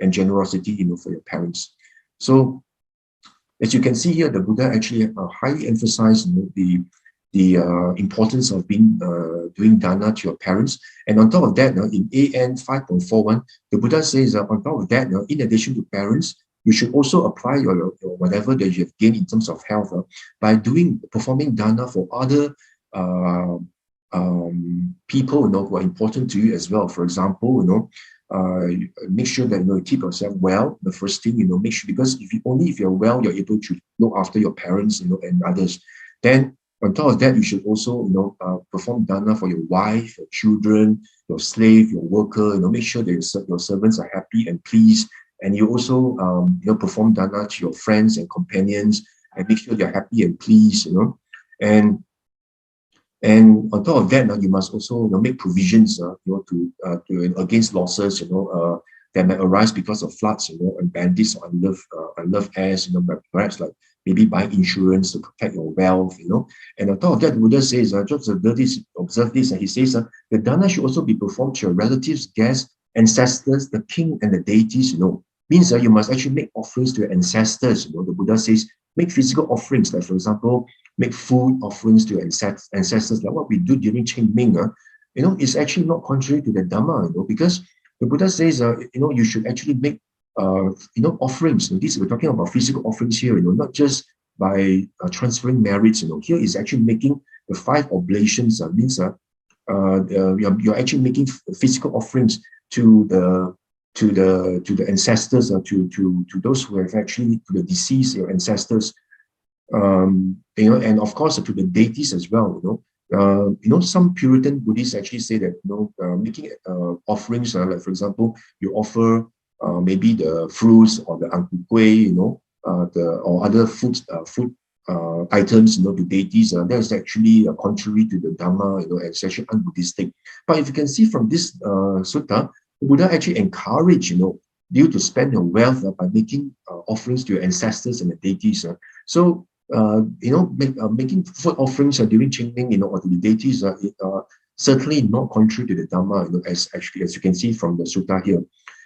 and generosity, for your parents. So as you can see here, the Buddha actually highly emphasized the importance of doing dana to your parents. And on top of that, in AN 5.41, the Buddha says on top of that, in addition to parents, you should also apply your whatever that you have gained in terms of health by performing dana for other people, who are important to you as well. For example, make sure that you keep yourself well. The first thing, make sure, because if you're well, you're able to look after your parents, and others. Then on top of that, you should also perform dana for your wife, your children, your slave, your worker. Make sure that your servants are happy and pleased. And you also perform dana to your friends and companions, and make sure they're happy and pleased. And on top of that, you must also make provisions, to against losses, that may arise because of floods, and bandits or unloved heirs, but perhaps like maybe buying insurance to protect your wealth, And on top of that, the Buddha says, just observe this, and he says, the dana should also be performed to your relatives, guests, ancestors, the king, and the deities, Means that you must actually make offerings to your ancestors. The Buddha says, make physical offerings, like for example, make food offerings to your ancestors, like what we do during Qingming. It's actually not contrary to the Dhamma, because the Buddha says, you should actually make, offerings. We're talking about physical offerings here, not just by transferring merits. Here is actually making the 5 oblations. Means you're actually making physical offerings to the ancestors, to those who have actually, to the deceased, your ancestors, and of course to the deities as well. Some Puritan Buddhists actually say that making offerings, like for example, you offer maybe the fruits or the angkukui, or other food items, to deities. That is actually contrary to the Dhamma, and it's actually un-Buddhistic. But if you can see from this sutta, the Buddha actually encouraged, you to spend your wealth by making offerings to your ancestors and the deities. So, making food offerings during Qingming, or to the deities, certainly not contrary to the Dhamma, as you can see from the sutta here.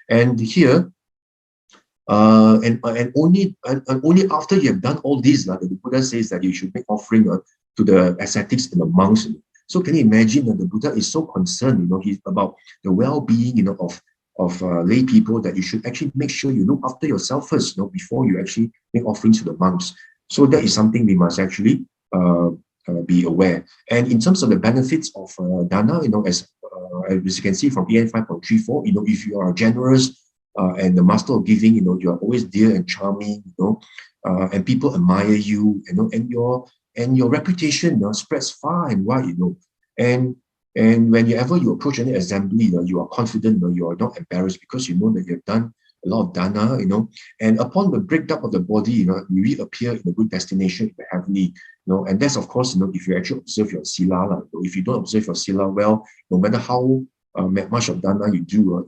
And here, and only after you have done all these, the Buddha says that you should make offering to the ascetics and the monks. So can you imagine that the Buddha is so concerned, he's about the well-being, of lay people, that you should actually make sure you look after yourself first, before you actually make offerings to the monks. So that is something we must actually be aware. And in terms of the benefits of dana, as you can see from EN 5.34, if you are generous and the master of giving, you are always dear and charming, and people admire you, and your reputation spreads far and wide, and whenever you approach any assembly, you are confident, you are not embarrassed, because you know that you have done a lot of dana, and upon the breakdown of the body, you reappear in a good destination in the heavenly, and that's of course, if you actually observe your sila, if you don't observe your sila well, no matter how much of dana you do,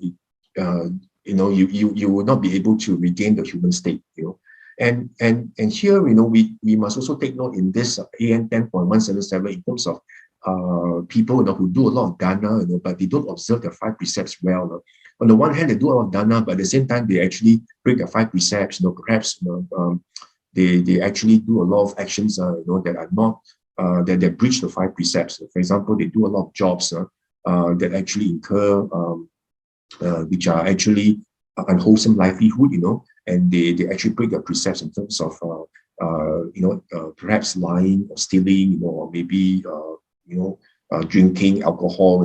you will not be able to regain the human state, And here, we must also take note in this AN 10.177 in terms of people who do a lot of dana, but they don't observe the 5 precepts well. On the one hand, they do a lot of dana, but at the same time, they actually break the 5 precepts. Perhaps they actually do a lot of actions, that are not that breach the 5 precepts. For example, they do a lot of jobs that actually incur, which are actually unwholesome livelihood, and they actually break the precepts in terms of perhaps lying or stealing, or maybe drinking alcohol,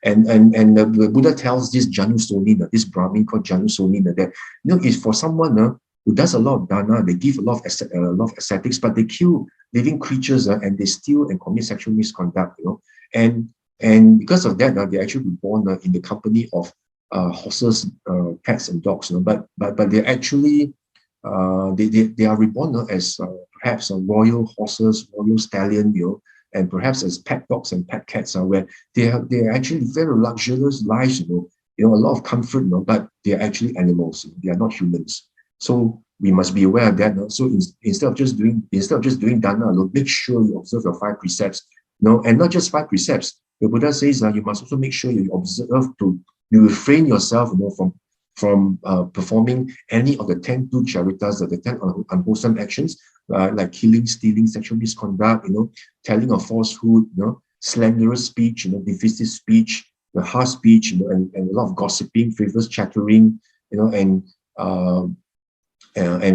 and the Buddha tells this Janusoni, this Brahmin called Janusoni, that if for someone who does a lot of dana, they give a lot of ascetics, but they kill living creatures, and they steal and commit sexual misconduct, and because of that, they actually born in the company of horses, cats, and dogs, but they actually they are reborn as perhaps royal horses, royal stallion, and perhaps as pet dogs and pet cats are, where they are actually very luxurious lives, a lot of comfort, but they are actually animals. They are not humans. So we must be aware of that. So instead of just doing dana alone, make sure you observe your 5 precepts. And not just 5 precepts. The Buddha says you must also make sure you you refrain yourself, from performing any of the 10 dukkha-charitas, the 10 unwholesome actions, like killing, stealing, sexual misconduct, telling of falsehood, slanderous speech, divisive speech, the harsh speech, and a lot of gossiping, frivolous chattering, and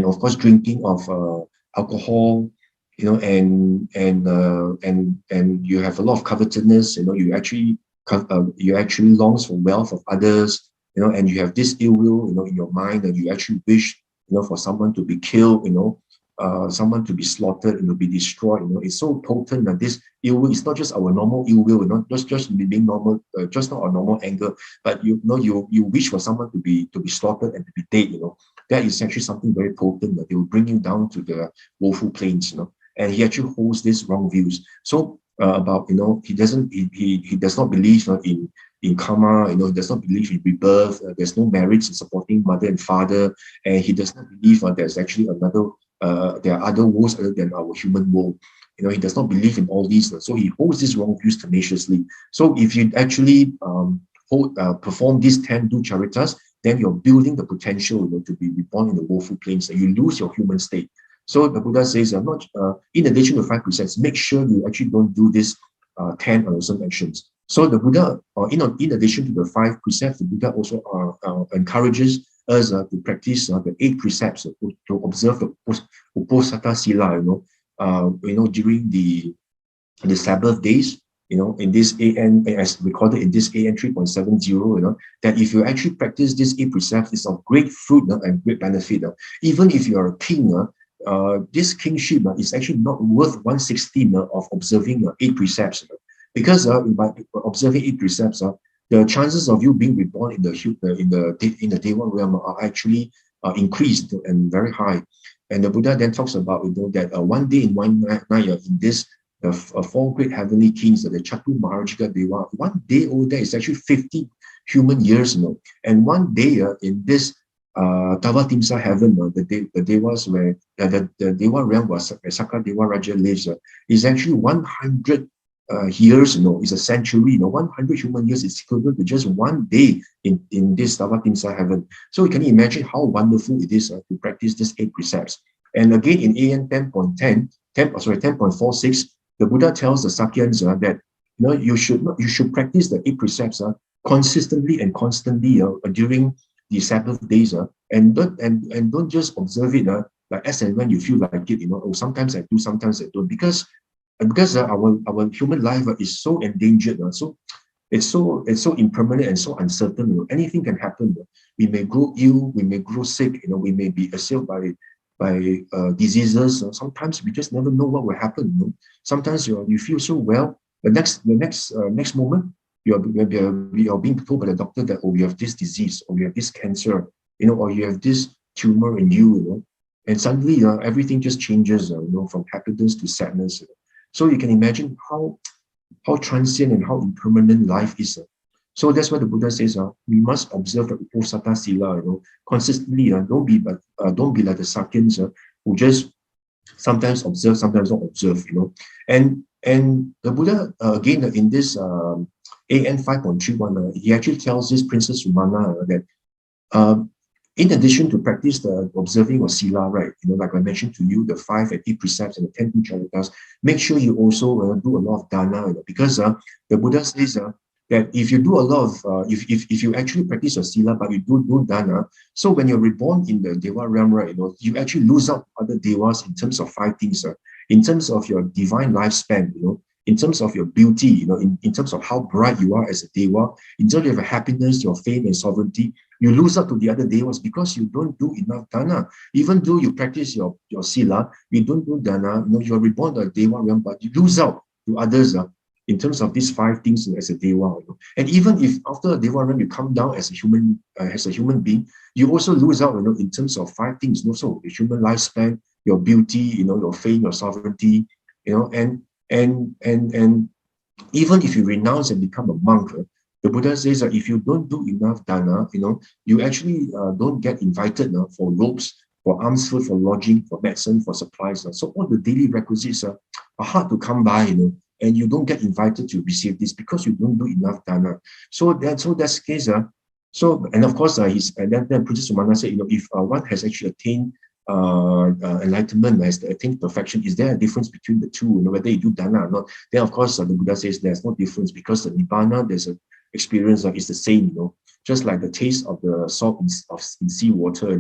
of course drinking of alcohol, and you have a lot of covetousness, you actually longs for wealth of others, and you have this ill will, in your mind, and you actually wish, for someone to be killed, someone to be slaughtered and to be destroyed. It's so potent that this ill will is not just our normal ill will, just being normal, just not our normal anger, but you wish for someone to be slaughtered and to be dead. That is actually something very potent, that it will bring you down to the woeful plains. And he actually holds these wrong views. So about he does not believe in karma, he does not believe in rebirth. There's no merits in supporting mother and father, and he does not believe there's actually another. There are other worlds other than our human world. He does not believe in all these. So he holds these wrong views tenaciously. So if you actually perform these 10 dukkha-charitas, then you're building the potential to be reborn in the woeful plains, and you lose your human state. So the Buddha says, in addition to 5 precepts, make sure you actually don't do this 10 unwholesome actions. So the Buddha, in addition to the 5 precepts, the Buddha also encourages us to practice the 8 precepts, to observe the Uposatha Sila, during the Sabbath days, in this AN, as recorded in this AN 3.70, that if you actually practice these 8 precepts, it's of great fruit and great benefit. Even if you are a king, this kingship is actually not worth 1/16 of observing 8 precepts, because by observing 8 precepts, the chances of you being reborn in the Deva realm are actually increased and very high. And the Buddha then talks about that one day in one night in this the 4 great heavenly kings, the Chatu Maharajika Deva, one day over there is actually 50 human years, and one day in this Tavatimsa heaven, the Devas where the Deva realm where Sakadeva Raja lives, is actually 100 years, is a century. 100 human years is equivalent to just one day in this Tavatimsa heaven. So you can imagine how wonderful it is to practice these 8 precepts. And again, in AN 10.46, the Buddha tells the Sakyans that you should practice the 8 precepts consistently and constantly during the Sabbath days, and don't just observe it like as and when you feel like it. Sometimes I do, sometimes I don't, because our human life is so endangered. So it's so impermanent and so uncertain. Anything can happen. We may grow ill, we may grow sick. We may be assailed by diseases. Sometimes we just never know what will happen. Sometimes you feel so well, the next moment you're being told by the doctor that, oh, you have this disease, or you have this cancer, or you have this tumor in you, and suddenly everything just changes, from happiness to sadness. So you can imagine how transient and how impermanent life is. So that's why the Buddha says we must observe the Uposatha Sila, consistently. Don't be like the Sakyans who just sometimes observe, sometimes don't observe. And the Buddha again in this AN 5.31, he actually tells this Princess Sumana that in addition to practice the observing of Sila, right, like I mentioned to you, the 5 and 8 precepts and the 10 dukkha-charitas, make sure you also do a lot of dana, because the Buddha says that if you do a lot of, if you actually practice your Sila, but you do dana, so when you're reborn in the Deva realm, right, you actually lose out other Devas in terms of 5 things, in terms of your divine lifespan, in terms of your beauty, in terms of how bright you are as a Deva, in terms of your happiness, your fame and sovereignty, you lose out to the other Devas because you don't do enough dana. Even though you practice your Sila, you don't do dana, you're reborn to a Deva realm, but you lose out to others in terms of these 5 things as a Deva. And even if after a Deva realm you come down as a human being, you also lose out in terms of 5 things. So your human lifespan, your beauty, your fame, your sovereignty, and And even if you renounce and become a monk, the Buddha says that if you don't do enough dana, you actually don't get invited for robes, for alms food, for lodging, for medicine, for supplies. So all the daily requisites are hard to come by, and you don't get invited to receive this because you don't do enough dana. So that's the case. And of course, then Princess Sumana said, if one has actually attained enlightenment, has attained perfection, is there a difference between the two, whether you do dana or not? Then of course, the Buddha says there's no difference, because the nibbana, there's an experience is the same, just like the taste of the salt in seawater,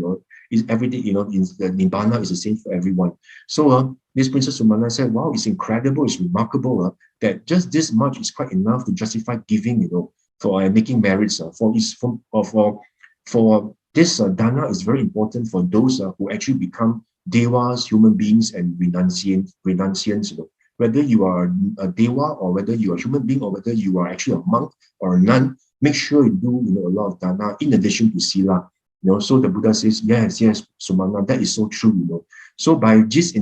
is everything, the nibbana is the same for everyone. So this Princess Sumana said, wow, it's incredible, it's remarkable that just this much is quite enough to justify giving, for making merits. For this dana is very important for those who actually become devas, human beings, and renunciants. Whether you are a deva, or whether you are a human being, or whether you are actually a monk or a nun, make sure you do a lot of dana in addition to sila. So the Buddha says, yes, Sumana, that is so true. So by this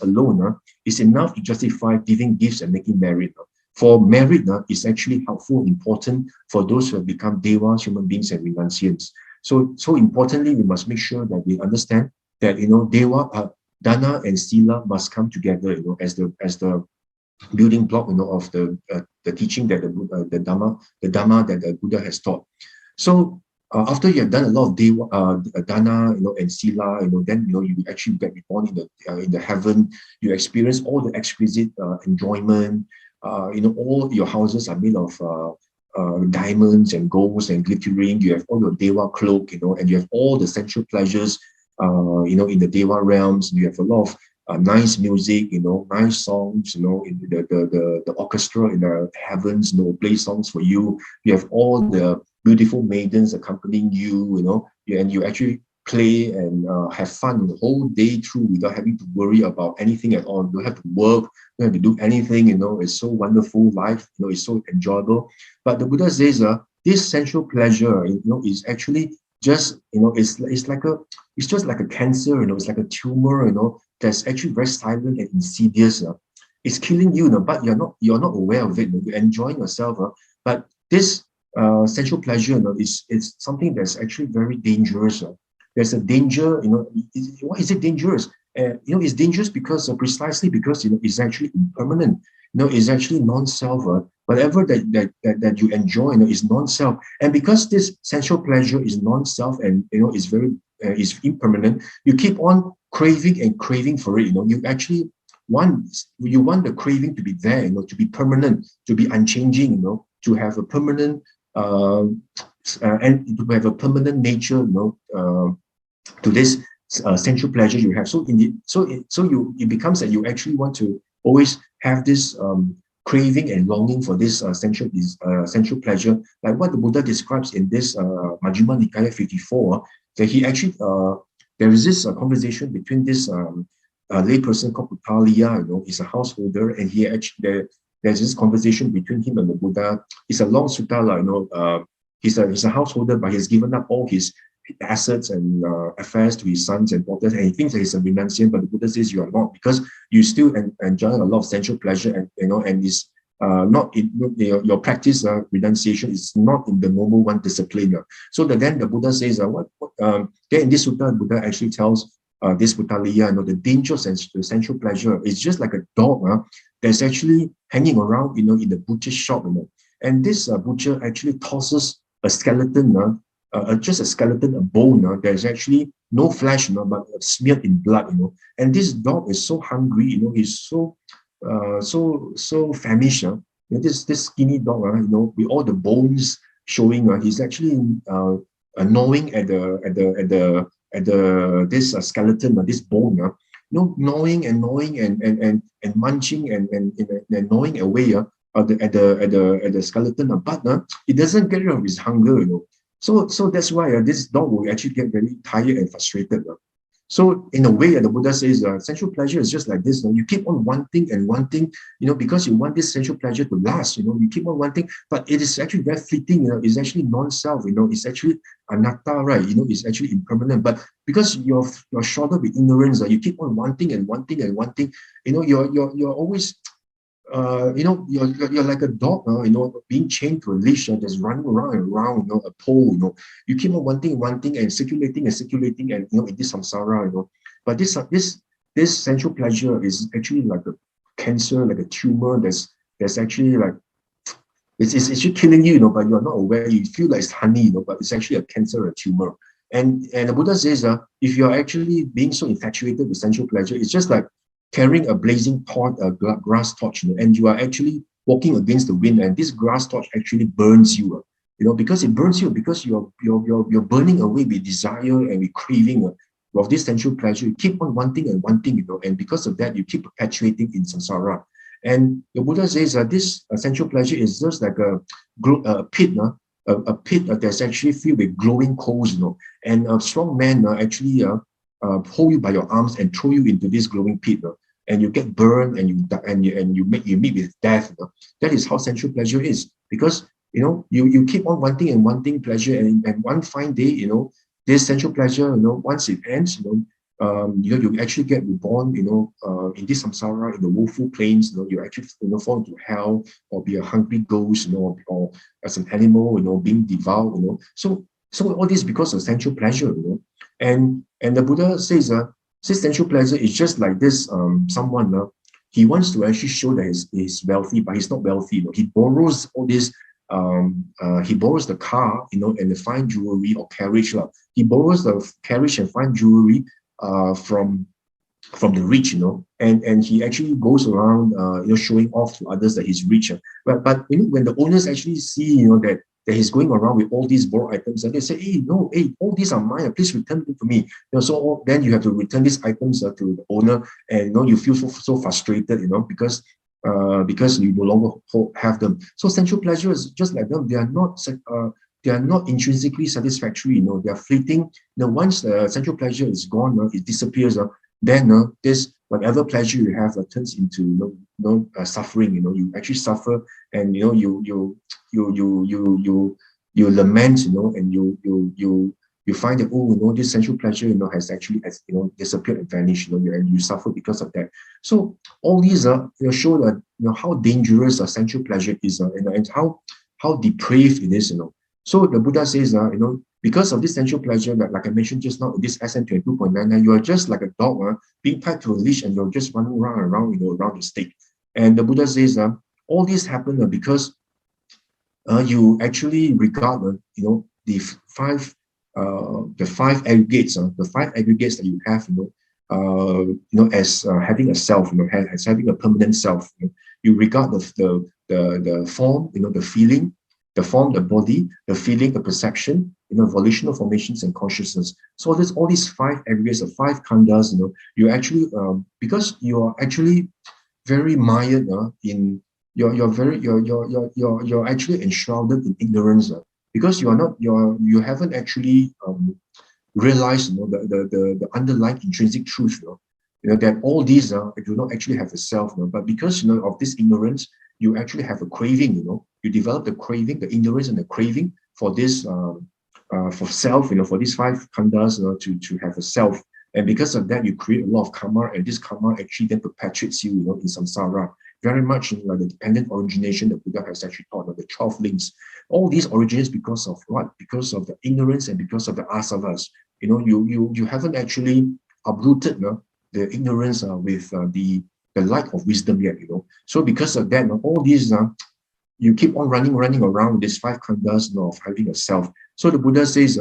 alone, is enough to justify giving gifts and making merit. For merit is actually helpful, important for those who have become devas, human beings, and renunciants. So importantly, we must make sure that we understand that dana and sila must come together, as the building block, of the teaching that the Dhamma that the Buddha has taught. So after you have done a lot of dana, and sila, then you actually get reborn in the heaven. You experience all the exquisite enjoyment. All your houses are made of diamonds and golds and glittering. You have all your deva cloak, and you have all the sensual pleasures, in the deva realms. You have a lot of nice music, nice songs, in the orchestra in the heavens, play songs for you. You have all the beautiful maidens accompanying you, and you actually play and have fun the whole day through without having to worry about anything at all. You don't have to work, you don't have to do anything, it's so wonderful. Life, is so enjoyable. But the Buddha says, this sensual pleasure, is actually just, it's just like a cancer, it's like a tumor, that's actually very silent and insidious. It's killing you, but you're not aware of it. You're enjoying yourself, but this sensual pleasure, it's something that's actually very dangerous. There's a danger, why is it dangerous? It's dangerous because precisely because it's actually impermanent. It's actually non-self. Whatever that you enjoy, is non-self. And because this sensual pleasure is non-self and is very is impermanent, you keep on craving and craving for it. You actually want the craving to be there, to be permanent, to be unchanging, to have a permanent and to have a permanent nature, to this sensual pleasure you have. So it becomes that you actually want to always have this craving and longing for this sensual pleasure, like what the Buddha describes in this Majjhima Nikaya 54. That he actually there is this conversation between this layperson called Petaling, he's a householder, and he actually there's this conversation between him and the Buddha. It's a long sutta, he's a householder, but he's given up all his assets and affairs to his sons and daughters, and he thinks that he's a renunciant, but the Buddha says you are not, because you still enjoy a lot of sensual pleasure, and it's not in your practice. Renunciation is not in the normal one discipline. So then the Buddha says, then in this sutta, the Buddha actually tells this Petaling, the danger of sensual pleasure is just like a dog that's actually hanging around, in the butcher shop, and this butcher actually tosses a skeleton, just a skeleton, a bone. There's actually no flesh, but smeared in blood, and this dog is so hungry, he's so famished. This skinny dog, with all the bones showing, he's actually gnawing at this skeleton, this bone, gnawing and munching and gnawing away at the skeleton, but it doesn't get rid of his hunger, So that's why this dog will actually get very tired and frustrated. So in a way, the Buddha says sensual pleasure is just like this. You keep on wanting and wanting, because you want this sensual pleasure to last. You keep on wanting, but it is actually very fleeting. It's actually non-self. It's actually anatta, right? It's actually impermanent. But because you're shrouded with ignorance, you keep on wanting and wanting and wanting. You're always you're like a dog, being chained to a leash, that's running around and around, a pole, you keep on wanting and circulating, and in this samsara, but this sensual pleasure is actually like a cancer, like a tumor that's actually like it's actually killing you, but you're not aware. You feel like it's honey, but it's actually a cancer, a tumor. And the Buddha says, if you're actually being so infatuated with sensual pleasure, it's just like carrying a blazing torch, a grass torch, and you are actually walking against the wind, and this grass torch actually burns you, because it burns you because you're burning away with desire and with craving of this sensual pleasure. You keep on wanting and wanting, and because of that, you keep perpetuating in samsara. And the Buddha says that this sensual pleasure is just like a pit, a pit that's actually filled with glowing coals, and a strong man actually hold you by your arms and throw you into this glowing pit, and you get burned and you meet with death. That is how sensual pleasure is, because you keep on wanting and wanting pleasure, and one fine day, this sensual pleasure, once it ends, you actually get reborn, in this samsara, in the woeful plains, you actually, fall into hell, or be a hungry ghost, or as an animal, being devoured, So all this because of sensual pleasure, and the Buddha says, sensual pleasure is just like this, someone, he wants to actually show that he's wealthy, but he's not wealthy, he borrows all this, he borrows the car, and the fine jewelry or carriage. He borrows the carriage and fine jewelry from the rich, and he actually goes around, showing off to others that he's rich. But when the owners actually see, that he's going around with all these borrowed items, and they say, hey, no, hey, all these are mine, please return them to me. So then you have to return these items to the owner, and you feel so frustrated, because you no longer have them. So sensual pleasure is just like them. They are not intrinsically satisfactory. They are fleeting. Once the sensual pleasure is gone, it disappears. Then this whatever pleasure you have turns into suffering. You actually suffer, and you lament. And you find that this sensual pleasure has actually disappeared and vanished. And you suffer because of that. So all these show that how dangerous a sensual pleasure is, and how depraved it is. So the Buddha says, because of this sensual pleasure, that, like I mentioned just now, this SN22.99, you are just like a dog being tied to a leash, and you're just running around the stake. And the Buddha says, all this happened because you actually regard, the five aggregates, that you have, as having a self, as having a permanent self. You regard the form, the feeling, the form, the body, the feeling, the perception, volitional formations and consciousness. So there's all these five aggregates, of five khandhas. You actually, because you are actually very mired in, you're actually enshrouded in ignorance, because you haven't actually realized the underlying intrinsic truth. That all these do not actually have a self, but because of this ignorance, you actually have a craving. You develop the craving, the ignorance and the craving for this, for self. For these five khandhas, to have a self, and because of that, you create a lot of karma, and this karma actually then perpetuates you, in samsara. Very much like the dependent origination that Buddha has actually taught, the 12 links. All these originates because of what? Because of the ignorance and because of the asavas. You haven't actually uprooted the ignorance with the light of wisdom yet. So because of that, all these you keep on running around these five khandhas of having a self. So the Buddha says,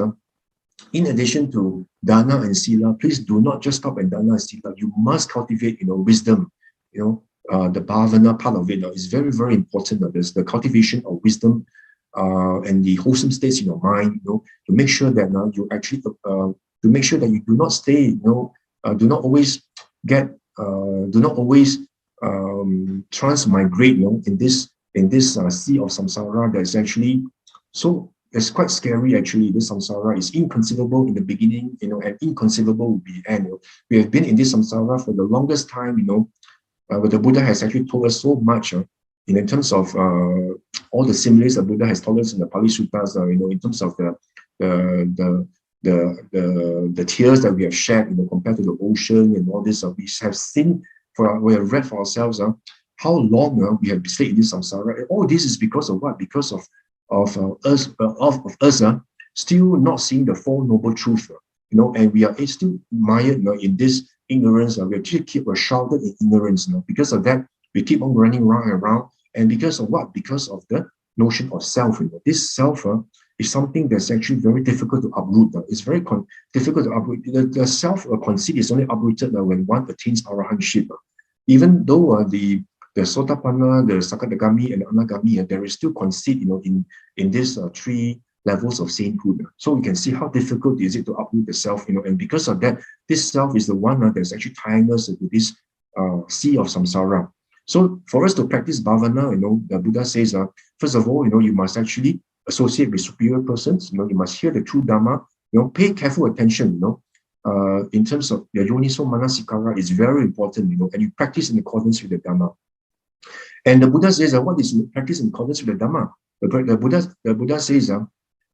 in addition to dana and sila, please do not just stop at dana and sila. You must cultivate, wisdom. The bhavana part of it is very, very important. There's the cultivation of wisdom and the wholesome states in your mind, to make sure that you actually, to make sure that you do not stay, do not always transmigrate, in this sea of samsara that is actually it's quite scary. Actually, this samsara is inconceivable in the beginning, and inconceivable will be the end. We have been in this samsara for the longest time, but the Buddha has actually told us so much, in terms of all the similes the Buddha has told us in the Pali Suttas, in terms of the tears that we have shed, compared to the ocean and all this. We have seen, we have read for ourselves how long we have stayed in this samsara. And all this is because of what? Because of us still not seeing the Four Noble Truths, and we are still mired, in this ignorance. We actually keep shrouded in ignorance. Because of that, we keep on running round and round. And because of what? Because of the notion of self. This self is something that's actually very difficult to uproot. It's very difficult to uproot. The self conceit is only uprooted when one attains arahantship. Even though the Sotapanna, the Sakadagami, and the Anagami, there is still conceit, in these three levels of sainthood. So we can see how difficult is it to uproot the self, and because of that, this self is the one that's actually tying us into this sea of samsara. So for us to practice bhavana, the Buddha says, first of all, you must actually associate with superior persons. You must hear the true Dhamma. Pay careful attention. In terms of the yoniso manasikara is very important. And you practice in accordance with the Dhamma. And the Buddha says, what is practice in accordance with the Dhamma? The Buddha says,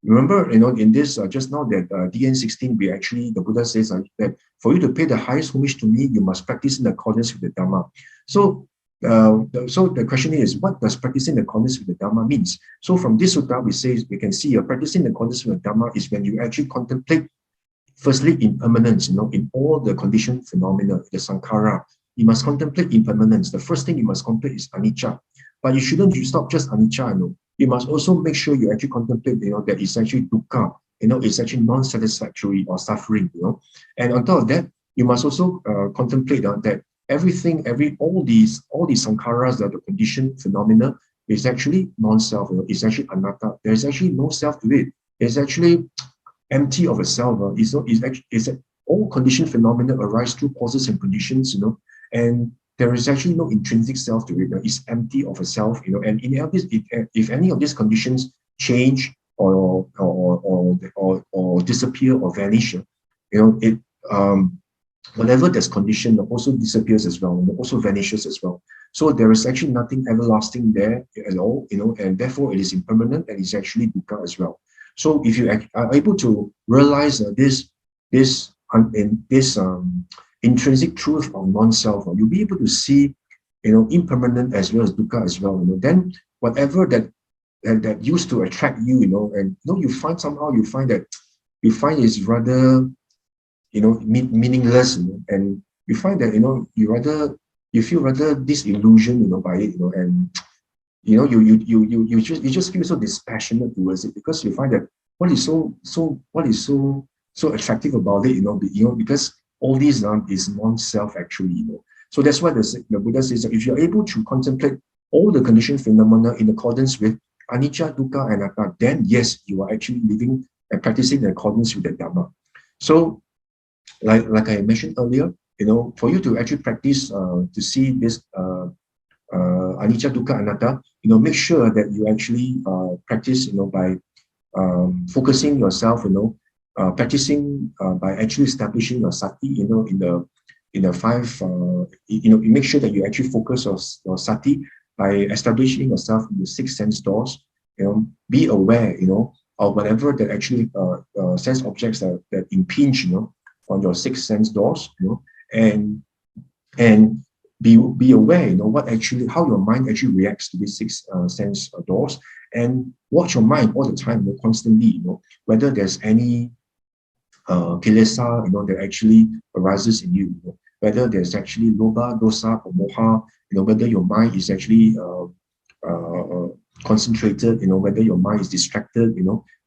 remember, in this just now that DN16, the Buddha says that for you to pay the highest homage to me, you must practice in accordance with the Dhamma. So the question is, what does practicing in accordance with the Dhamma means? So from this sutta, we can see practicing in accordance with the Dhamma is when you actually contemplate, firstly, impermanence, in all the conditioned phenomena, the sankhara. You must contemplate impermanence. The first thing you must contemplate is anicca. But you shouldn't stop just anicca, You must also make sure you actually contemplate, that it's actually dukkha, it's actually non-satisfactory or suffering, And on top of that, you must also contemplate that all these sankharas, that the conditioned phenomena, is actually non-self, it's actually anatta. There's actually no self to it. It's actually empty of a self. It's all conditioned phenomena arise through causes and conditions, and there is actually no intrinsic self to it. It's empty of a self, and if any of these conditions change or disappear or vanish, whatever that's conditioned also disappears as well, also vanishes as well. So there is actually nothing everlasting there at all, and therefore it is impermanent, and it's actually dukkha as well. So if you are able to realize this intrinsic truth of non-self, you'll be able to see, impermanent as well as dukkha as well. Then whatever that used to attract you, and you find that it's rather, meaningless, and you find that you feel rather disillusioned, by it, and you just feel so dispassionate towards it, because you find that what is so attractive about it, because all these is non-self actually, So that's why the Buddha says that if you're able to contemplate all the conditioned phenomena in accordance with anicca, dukkha, and anatta, then yes, you are actually living and practicing in accordance with the Dhamma. So, like I mentioned earlier, for you to actually practice to see this anicca, dukkha, anatta, make sure that you actually practice, by focusing yourself, practicing by actually establishing your sati, in the five, you make sure that you actually focus your sati by establishing yourself in the six sense doors. Be aware, of whatever that actually sense objects that impinge, on your six sense doors, and be aware, how your mind actually reacts to these six sense doors, and watch your mind all the time, constantly, whether there's any kilesa, that actually arises in you, whether there's actually loba, dosa, or moha, whether your mind is actually concentrated, whether your mind is distracted,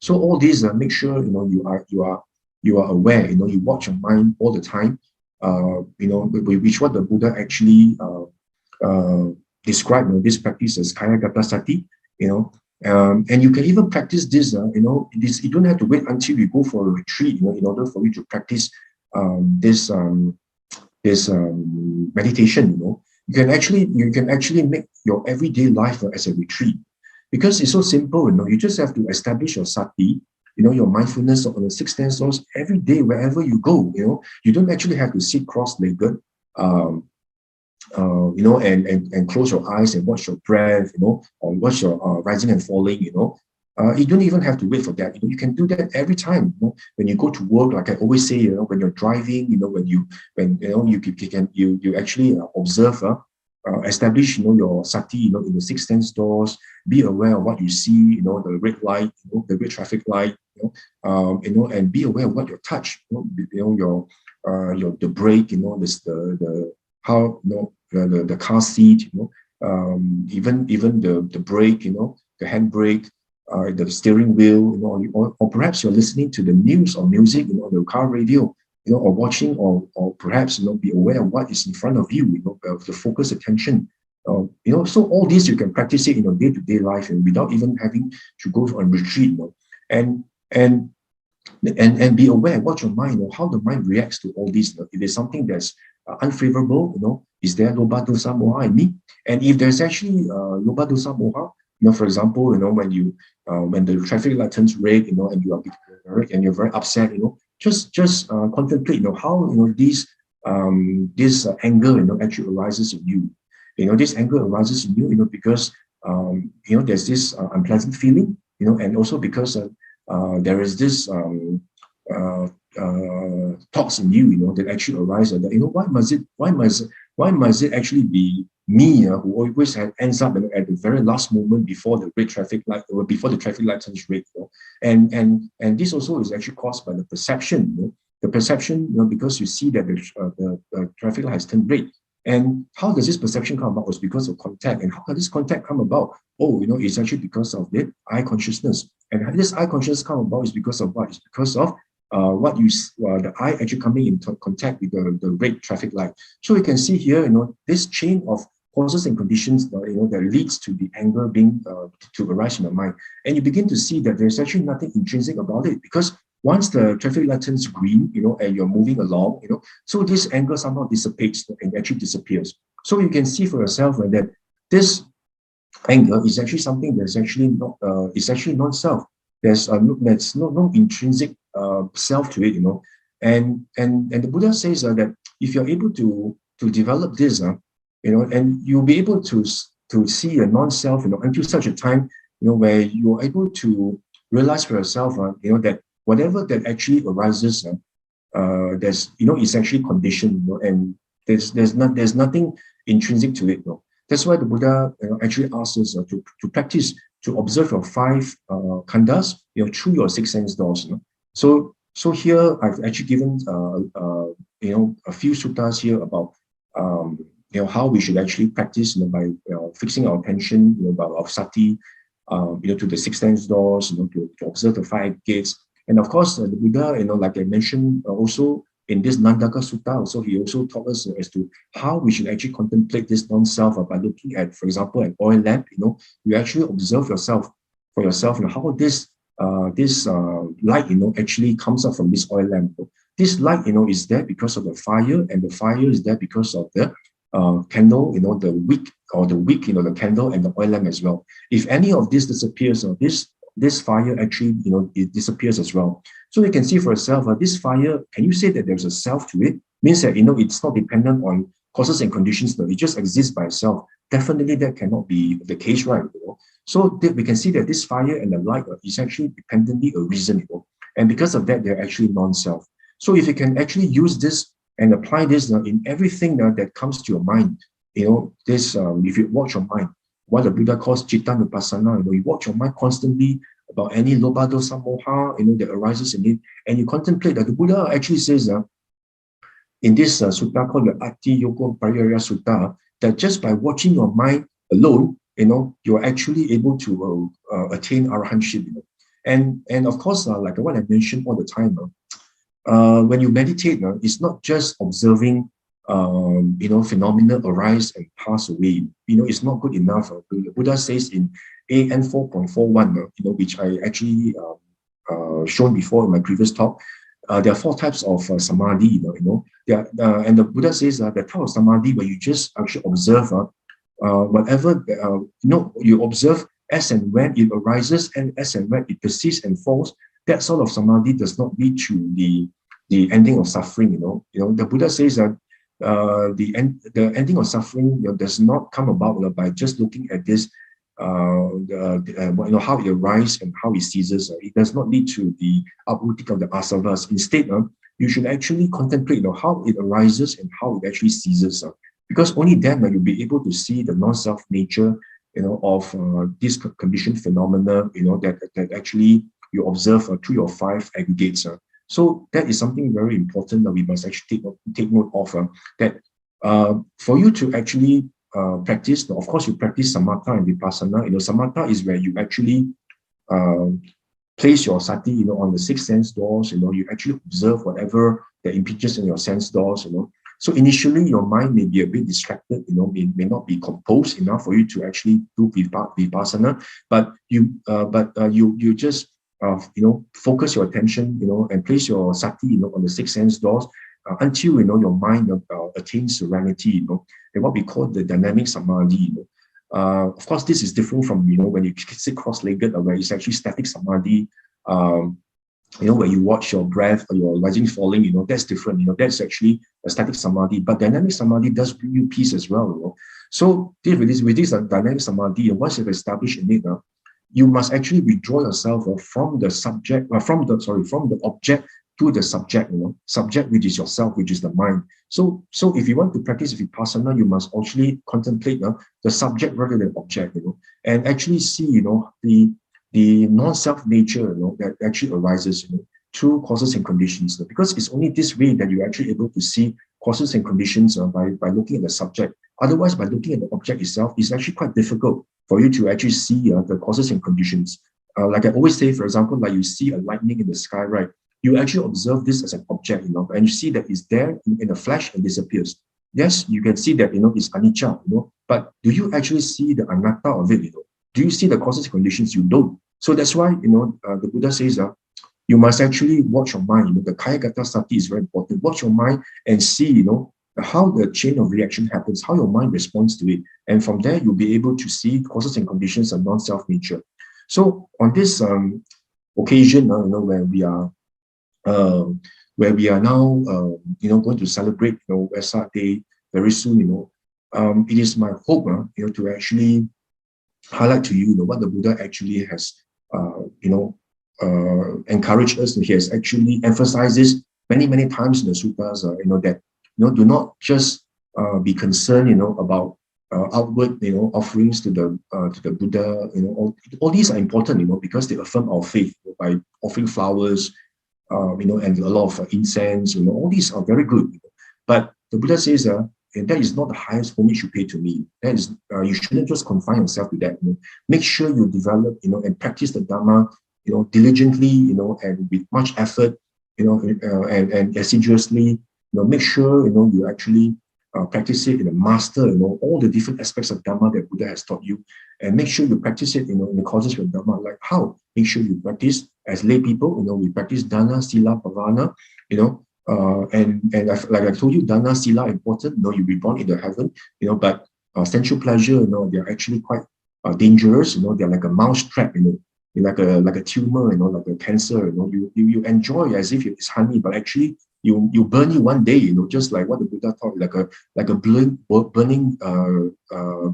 So all these make sure you are aware, you watch your mind all the time, which what the Buddha actually described, this practice as kayagata sati, and you can even practice this, you don't have to wait until you go for a retreat, in order for you to practice this meditation, You can actually make your everyday life as a retreat, because it's so simple, You just have to establish your sati, your mindfulness on the six sense doors every day, wherever you go. You don't actually have to sit cross-legged, and close your eyes and watch your breath, or watch your rising and falling, You don't even have to wait for that. You can do that every time. When you go to work, like I always say, when you're driving, when you actually observe establish, your sati, in the six sense doors. Be aware of what you see, the red light, the red traffic light, and be aware of what you touch, your the brake, this the how the car seat, even the brake, the handbrake, the steering wheel, or perhaps you're listening to the news or music, the car radio, or watching, or perhaps be aware of what is in front of you, the focus attention. So all these you can practice it in your day-to-day life, and without even having to go on retreat, and be aware, watch your mind, how the mind reacts to all this. If there's something that's unfavorable, is there loba dosa moha in me? And if there's actually loba dosa moha, for example, when the traffic light turns red, and you are and you're very upset, just contemplate, how this anger, actually arises in you. This anger arises in you, because there's this unpleasant feeling, and also because there is this thoughts in you, that actually arise. That why must it actually be me who always ends up at the very last moment before the red traffic light, or before the traffic light turns red, and this also is actually caused by the perception, the perception, because you see that the traffic light has turned red. And how does this perception come about? It's because of contact. And how does this contact come about? It's actually because of the eye consciousness. And how this eye consciousness come about is because of what? It's because of what you the eye actually coming into contact with the red traffic light. So you can see here, this chain of causes and conditions, that leads to the anger being to arise in the mind. And you begin to see that there's actually nothing intrinsic about it, because once the traffic light turns green, and you're moving along, so this anger somehow dissipates and actually disappears. So you can see for yourself that this anger is actually something that's actually not, it's actually non-self. There's no intrinsic self to it, and the Buddha says that if you're able to develop this, and you'll be able to see a non-self, until such a time, where you're able to realize for yourself, that whatever that actually arises, there's, it's actually conditioned, and there's nothing intrinsic to it. That's why the Buddha actually asks us to practice, to observe your five khandhas, through your six sense doors. So here I've actually given a few suttas here about how we should actually practice, by fixing our attention, of sati, to the six sense doors, to observe the five gates. And of course, the Buddha, like I mentioned, also in this Nandaka Sutta, also he also taught us as to how we should actually contemplate this non-self by looking at, for example, an oil lamp. You actually observe yourself for yourself, how this light, actually comes up from this oil lamp. This light, is there because of the fire, and the fire is there because of the candle, the wick, the candle and the oil lamp as well. If any of this disappears, this fire actually, it disappears as well. So you can see for yourself, this fire, can you say that there's a self to it? Means that, it's not dependent on causes and conditions, it just exists by itself. Definitely that cannot be the case, right? So we can see that this fire and the light is actually dependently a reason, and because of that, they're actually non-self. So if you can actually use this and apply this in everything that comes to your mind, this, if you watch your mind, what the Buddha calls citta nupassana, you watch your mind constantly about any loba dosa moha, that arises in it, and you contemplate that. The Buddha actually says in this sutta called the Ati Yoga Pariyaya Sutta, that just by watching your mind alone, you're actually able to attain arahantship. And of course, like what I mentioned all the time, when you meditate, it's not just observing phenomena arise and pass away. It's not good enough. The Buddha says in AN 4.41, which I actually shown before in my previous talk, there are four types of samadhi. And the Buddha says that the type of samadhi where you just actually observe whatever you observe as and when it arises, and as and when it persists and falls. That sort of samadhi does not lead to the ending of suffering. The Buddha says that the ending of suffering does not come about by just looking at this, how it arises and how it ceases. It does not lead to the uprooting of the asavas. Instead, you should actually contemplate how it arises and how it actually ceases. because only then you'll be able to see the non-self nature, of this conditioned phenomena, that actually you observe through your five aggregates. So that is something very important that we must actually take note of, that for you to actually practice, of course, you practice samatha and vipassana. Samatha is where you actually place your sati, on the six sense doors. You actually observe whatever that impinges in your sense doors. So initially, your mind may be a bit distracted. May not be composed enough for you to actually do vipassana. But you just focus your attention, and place your sati, on the six sense doors until your mind attains serenity. And what we call the dynamic samadhi. Of course, this is different from when you sit cross-legged, where it's actually static samadhi. Where you watch your breath or your rising falling, that's different. That's actually a static samadhi. But dynamic samadhi does bring you peace as well. So with this dynamic samadhi, once you've established in it, you must actually withdraw yourself from the subject, from the object to the subject. Subject, which is yourself, which is the mind. So if you want to practice vipassana, you must actually contemplate the subject rather than object. And actually see the non-self nature, that actually arises, through causes and conditions. Because it's only this way that you're actually able to see causes and conditions by looking at the subject. Otherwise, by looking at the object itself, it's actually quite difficult for you to actually see the causes and conditions. Like I always say, for example, like you see a lightning in the sky, right? You actually observe this as an object, and you see that it's there in a flash and disappears. Yes, you can see that, it's anicca, but do you actually see the anatta of it, Do you see the causes and conditions? You don't. So that's why, the Buddha says, you must actually watch your mind. The kayagata sati is very important. Watch your mind and see, how the chain of reaction happens, how your mind responds to it. And from there, you'll be able to see causes and conditions of non-self nature. So on this occasion, where we are now, going to celebrate, Wesak Day very soon, it is my hope, to actually highlight to you, what the Buddha actually has, encouraged us. He has actually emphasized this many times in the suttas, that, do not just be concerned, about outward, offerings to the Buddha. All these are important, because they affirm our faith by offering flowers, and a lot of incense. All these are very good. But the Buddha says, and that is not the highest homage you pay to me. That is, you shouldn't just confine yourself to that. Make sure you develop, and practice the Dhamma, diligently, and with much effort, and assiduously. Make sure, you actually practice it and master, all the different aspects of Dhamma that Buddha has taught you, and make sure you practice it, in the causes of Dhamma. Like how? Make sure you practice as lay people. We practice Dana, Sila, Bhavana. And like I told you, Dana, Sila important. You'll be born into heaven. But sensual pleasure, they're actually quite dangerous. They're like a mouse trap. Like a tumor. Like a cancer. You enjoy as if it's honey, but actually you burn you one day. Just like what the Buddha taught, like a burning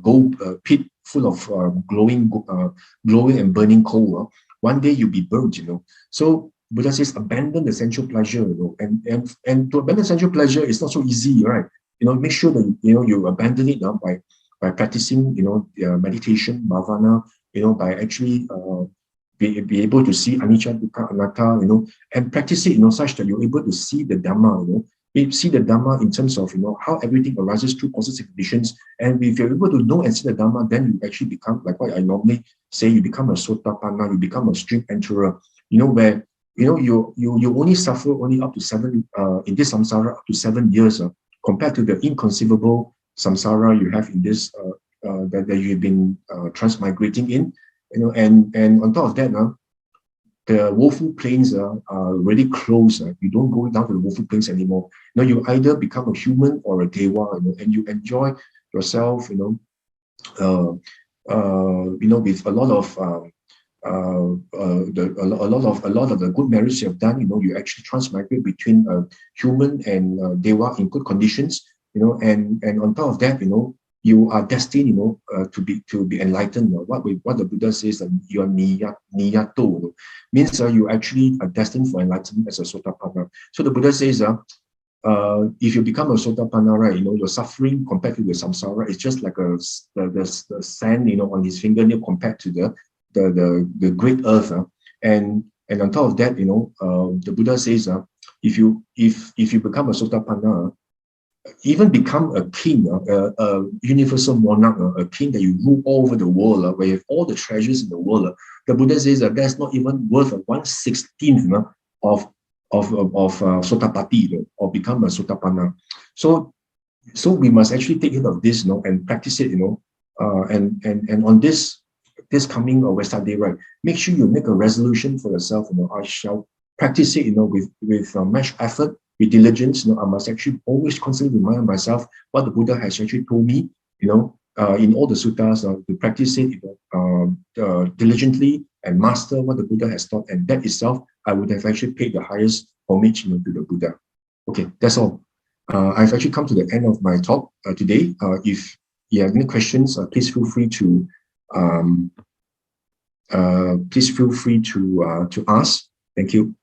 gold pit full of glowing and burning coal. One day you'll be burnt. So Buddha says, abandon the sensual pleasure, and to abandon sensual pleasure is not so easy, right? Make sure that you abandon it by practicing, meditation, bhavana, by actually be able to see anicca, dukkha, anatta, and practice it, such that you're able to see the Dhamma, see the Dhamma in terms of, how everything arises through causes and conditions. And if you're able to know and see the Dhamma, then you actually become, like what I normally say, you become a sotapanna, you become a stream enterer, where you only suffer only up to 7 in this samsara, up to 7 years, compared to the inconceivable samsara you have in this that you've been transmigrating in. And on top of that, the woeful plains are really close. You don't go down to the woeful plains anymore. You either become a human or a deva, and you enjoy yourself, with a lot of a lot of the good marriage you have done. You actually transmigrate between human and deva in good conditions. And on top of that, you are destined, to be enlightened. What the Buddha says, that you are niyato, means you actually are destined for enlightenment as a sotapanna. So the Buddha says, if you become a Sotapanna, right, your suffering compared to the samsara is just like the sand, on his fingernail compared to the great earth. And on top of that, the Buddha says, if you become a Sotapanna, even become a king, a universal monarch, a king that you rule all over the world, where you have all the treasures in the world. The Buddha says that that's not even worth 1/16 of Sotapatti, or become a Sotapanna. So we must actually take heed of this, and practice it, and on this coming Wesak day, right? Make sure you make a resolution for yourself. I shall practice it, with much effort, with diligence. I must actually always constantly remind myself what the Buddha has actually told me. In all the suttas, to practice it, diligently, and master what the Buddha has taught, and that itself, I would have actually paid the highest homage, to the Buddha. Okay, that's all. I've actually come to the end of my talk today. If you have any questions, please feel free to ask. Thank you.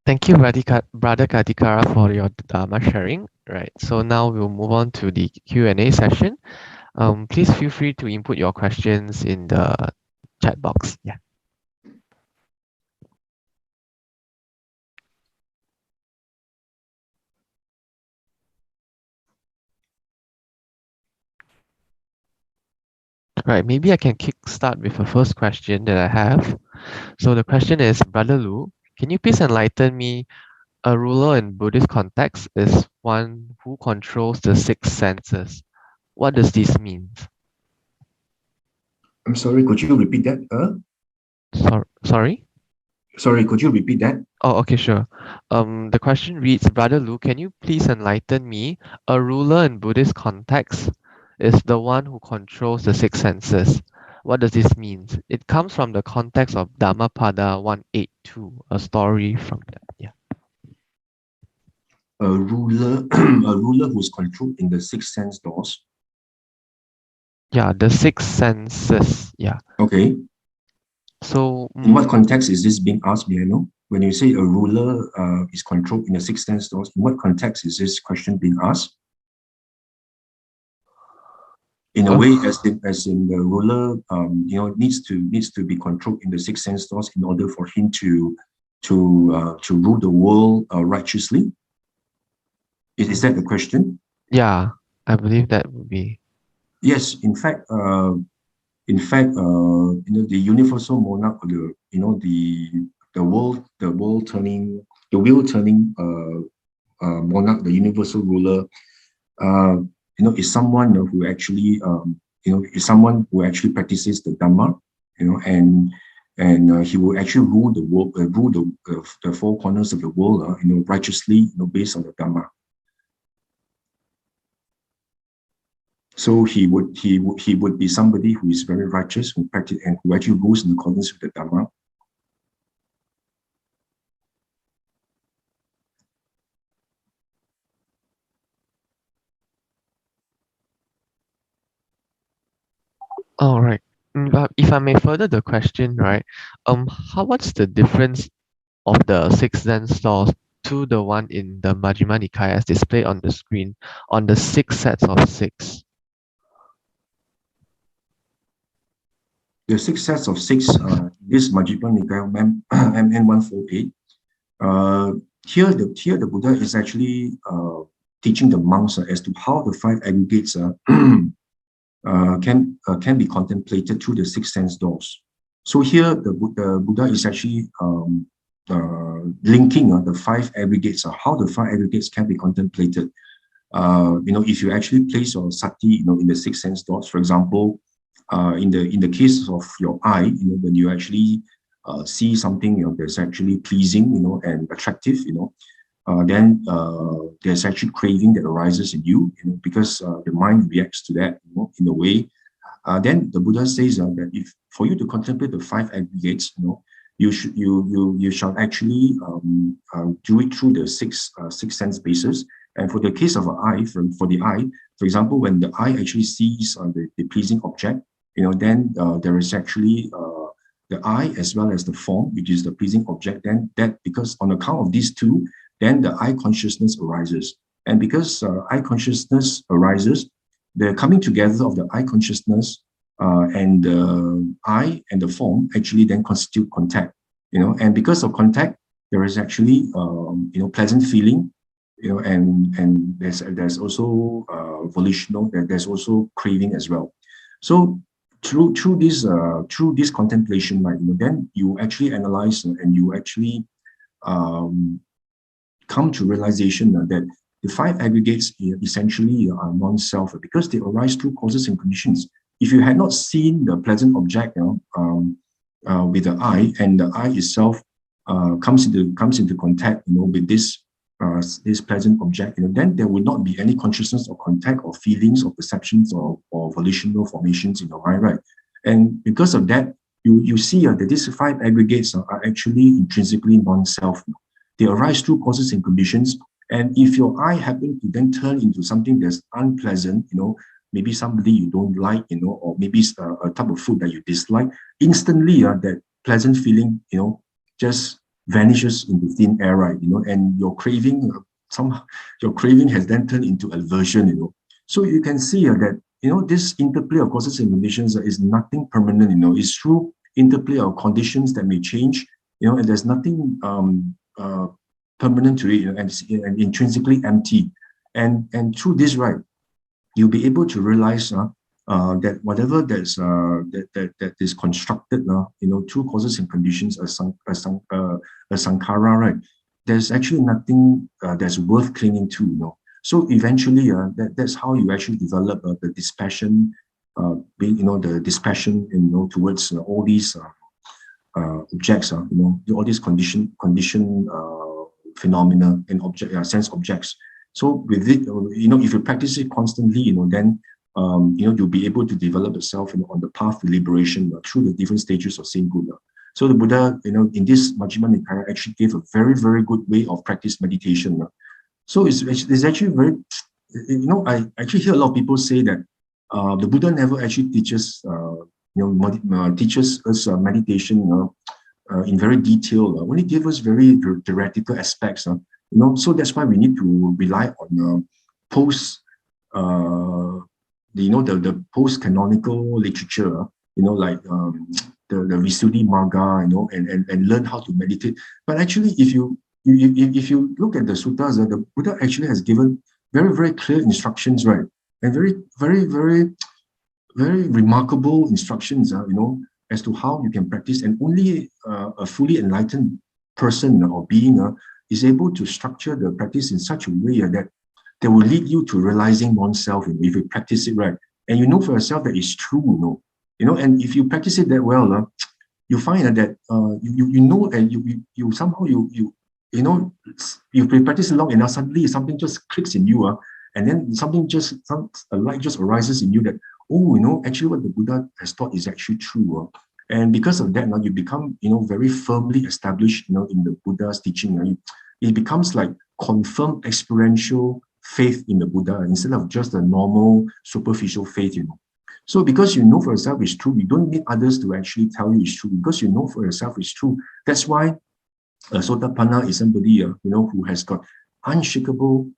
Thank you, Brother Ghatikara, for your Dharma sharing. Right. So now we'll move on to the Q&A session. Please feel free to input your questions in the chat box. Yeah. Right, maybe I can kickstart with a first question that I have. So the question is, Brother Loo, can you please enlighten me? A ruler in Buddhist context is one who controls the six senses. What does this mean? I'm sorry, could you repeat that? Sorry? Sorry, could you repeat that? Oh, okay, sure. The question reads, Brother Loo, can you please enlighten me? A ruler in Buddhist context is the one who controls the six senses. What does this mean? It comes from the context of Dhammapada 182, a story from that. Yeah. A ruler, a ruler who's controlled in the six sense doors. Yeah, the six senses. Yeah. Okay. So in what context is this being asked? May I know? When you say a ruler is controlled in the six sense doors, in what context is this question being asked? In a way, as in the ruler, needs to be controlled in the six sense doors in order for him to rule the world righteously. Is that the question? Yeah, I believe that would be. Yes, in fact, the universal monarch, or the wheel turning monarch, the universal ruler, is someone who actually practices the Dhamma, and he will actually rule the world, rule the four corners of the world, righteously, based on the Dhamma. So he would be somebody who is very righteous, who practice and who actually rules in accordance with the Dhamma. All right. But if I may further the question, right? What's the difference of the six sense doors to the one in the Majjhima Nikaya as displayed on the screen on the six sets of six? The six sets of six, this Majjhima Nikaya MN 148. Here the Buddha is actually teaching the monks as to how the five aggregates can be contemplated through the six sense doors. So here the Buddha is actually linking the five aggregates, how the five aggregates can be contemplated. If you actually place your sati, in the six sense doors, for example, in the case of your eye, when you actually see something, that's actually pleasing, and attractive, then there's actually craving that arises in you, because the mind reacts to that, in a way. Then the Buddha says that if for you to contemplate the five aggregates, you shall actually do it through the six sense bases. And for the case of an eye, for the eye, for example, when the eye actually sees the pleasing object, then there is actually the I as well as the form, which is the pleasing object, then that, because on account of these two, then the I consciousness arises. And because I consciousness arises, the coming together of the I consciousness and the I and the form actually then constitute contact, and because of contact, there is actually, pleasant feeling, and there's also volitional, there's also craving as well. So through this contemplation, right, then you actually analyze and you actually come to realization that the five aggregates essentially are non-self, because they arise through causes and conditions. If you had not seen the pleasant object with the I, and the I itself comes into contact with this pleasant object, then there would not be any consciousness or contact or feelings or perceptions or volitional formations in your mind, right? And because of that, you see that these five aggregates are actually intrinsically non-self. They arise through causes and conditions. And if your I happen to then turn into something that's unpleasant, maybe somebody you don't like, or maybe a type of food that you dislike, instantly that pleasant feeling, just vanishes into thin air, right? And your craving, your craving has then turned into aversion, So you can see that, this interplay of causes and conditions is nothing permanent, It's through interplay of conditions that may change, and there's nothing permanent to it, and intrinsically empty. And through this, right, you'll be able to realize that whatever that is constructed through causes and conditions, a sankhara, right, there's actually nothing that's worth clinging to, So eventually, that's how you actually develop the dispassion, the dispassion, towards all these objects, all these condition phenomena and sense objects. So with it, if you practice it constantly, then you'll be able to develop yourself on the path to liberation through the different stages of sainthood. So the Buddha, in this Majjhima Nikaya, actually gave a very, very good way of practice meditation. So it's actually very, I actually hear a lot of people say that the Buddha never actually teaches, teaches us meditation, in very detail. Only give us very theoretical aspects. So that's why we need to rely on the post-canonical literature, like the Visuddhimagga, and learn how to meditate. But actually, if you look at the suttas, the Buddha actually has given very, very clear instructions, right, and very, very, very, very remarkable instructions, as to how you can practice. And only a fully enlightened person or being is able to structure the practice in such a way that will lead you to realizing oneself if you practice it right. And you know for yourself that it's true, and if you practice it that well, you find that and you somehow you practice it long enough, suddenly something just clicks in you, and then a light just arises in you that, actually what the Buddha has taught is actually true. And because of that, now you become, very firmly established, in the Buddha's teaching. It becomes like confirmed experiential faith in the Buddha instead of just a normal superficial faith, So because you know for yourself it's true, you don't need others to actually tell you it's true, because you know for yourself it's true. That's why a Sotapanna is somebody, who has got unshakable,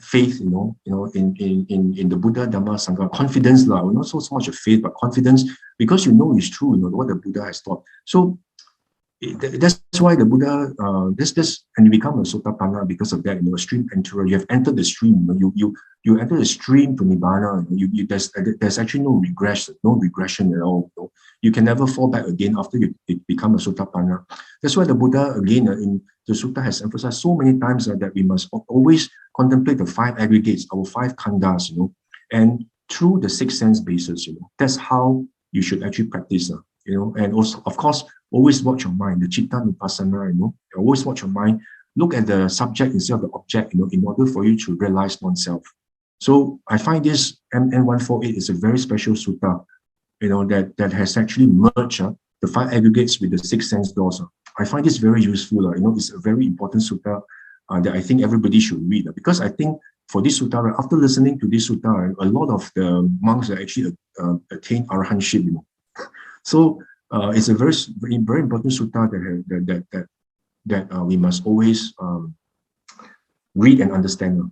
faith, in the Buddha, Dhamma, Sangha, confidence, not so much of faith, but confidence, because it's true, what the Buddha has taught. So that's why the Buddha, and you become a Sotapanna because of that, a stream enterer. You have entered the stream, you enter the stream to Nibbana. There's actually no regression at all. You can never fall back again after you become a Sotapanna. That's why the Buddha, again, in the Sutta has emphasized so many times that we must always contemplate the five aggregates, our five khandhas, and through the six sense bases, that's how you should actually practice, and also, of course, always watch your mind, the Chitta Nupassana, always watch your mind, look at the subject instead of the object, in order for you to realize oneself. So I find this MN148 is a very special sutta, that has actually merged the five aggregates with the six sense doors. I find this very useful. It's a very important sutta that I think everybody should read, because I think for this sutta, after listening to this sutta, a lot of the monks actually attain arahantship. So it's a very important sutta that we must always read and understand.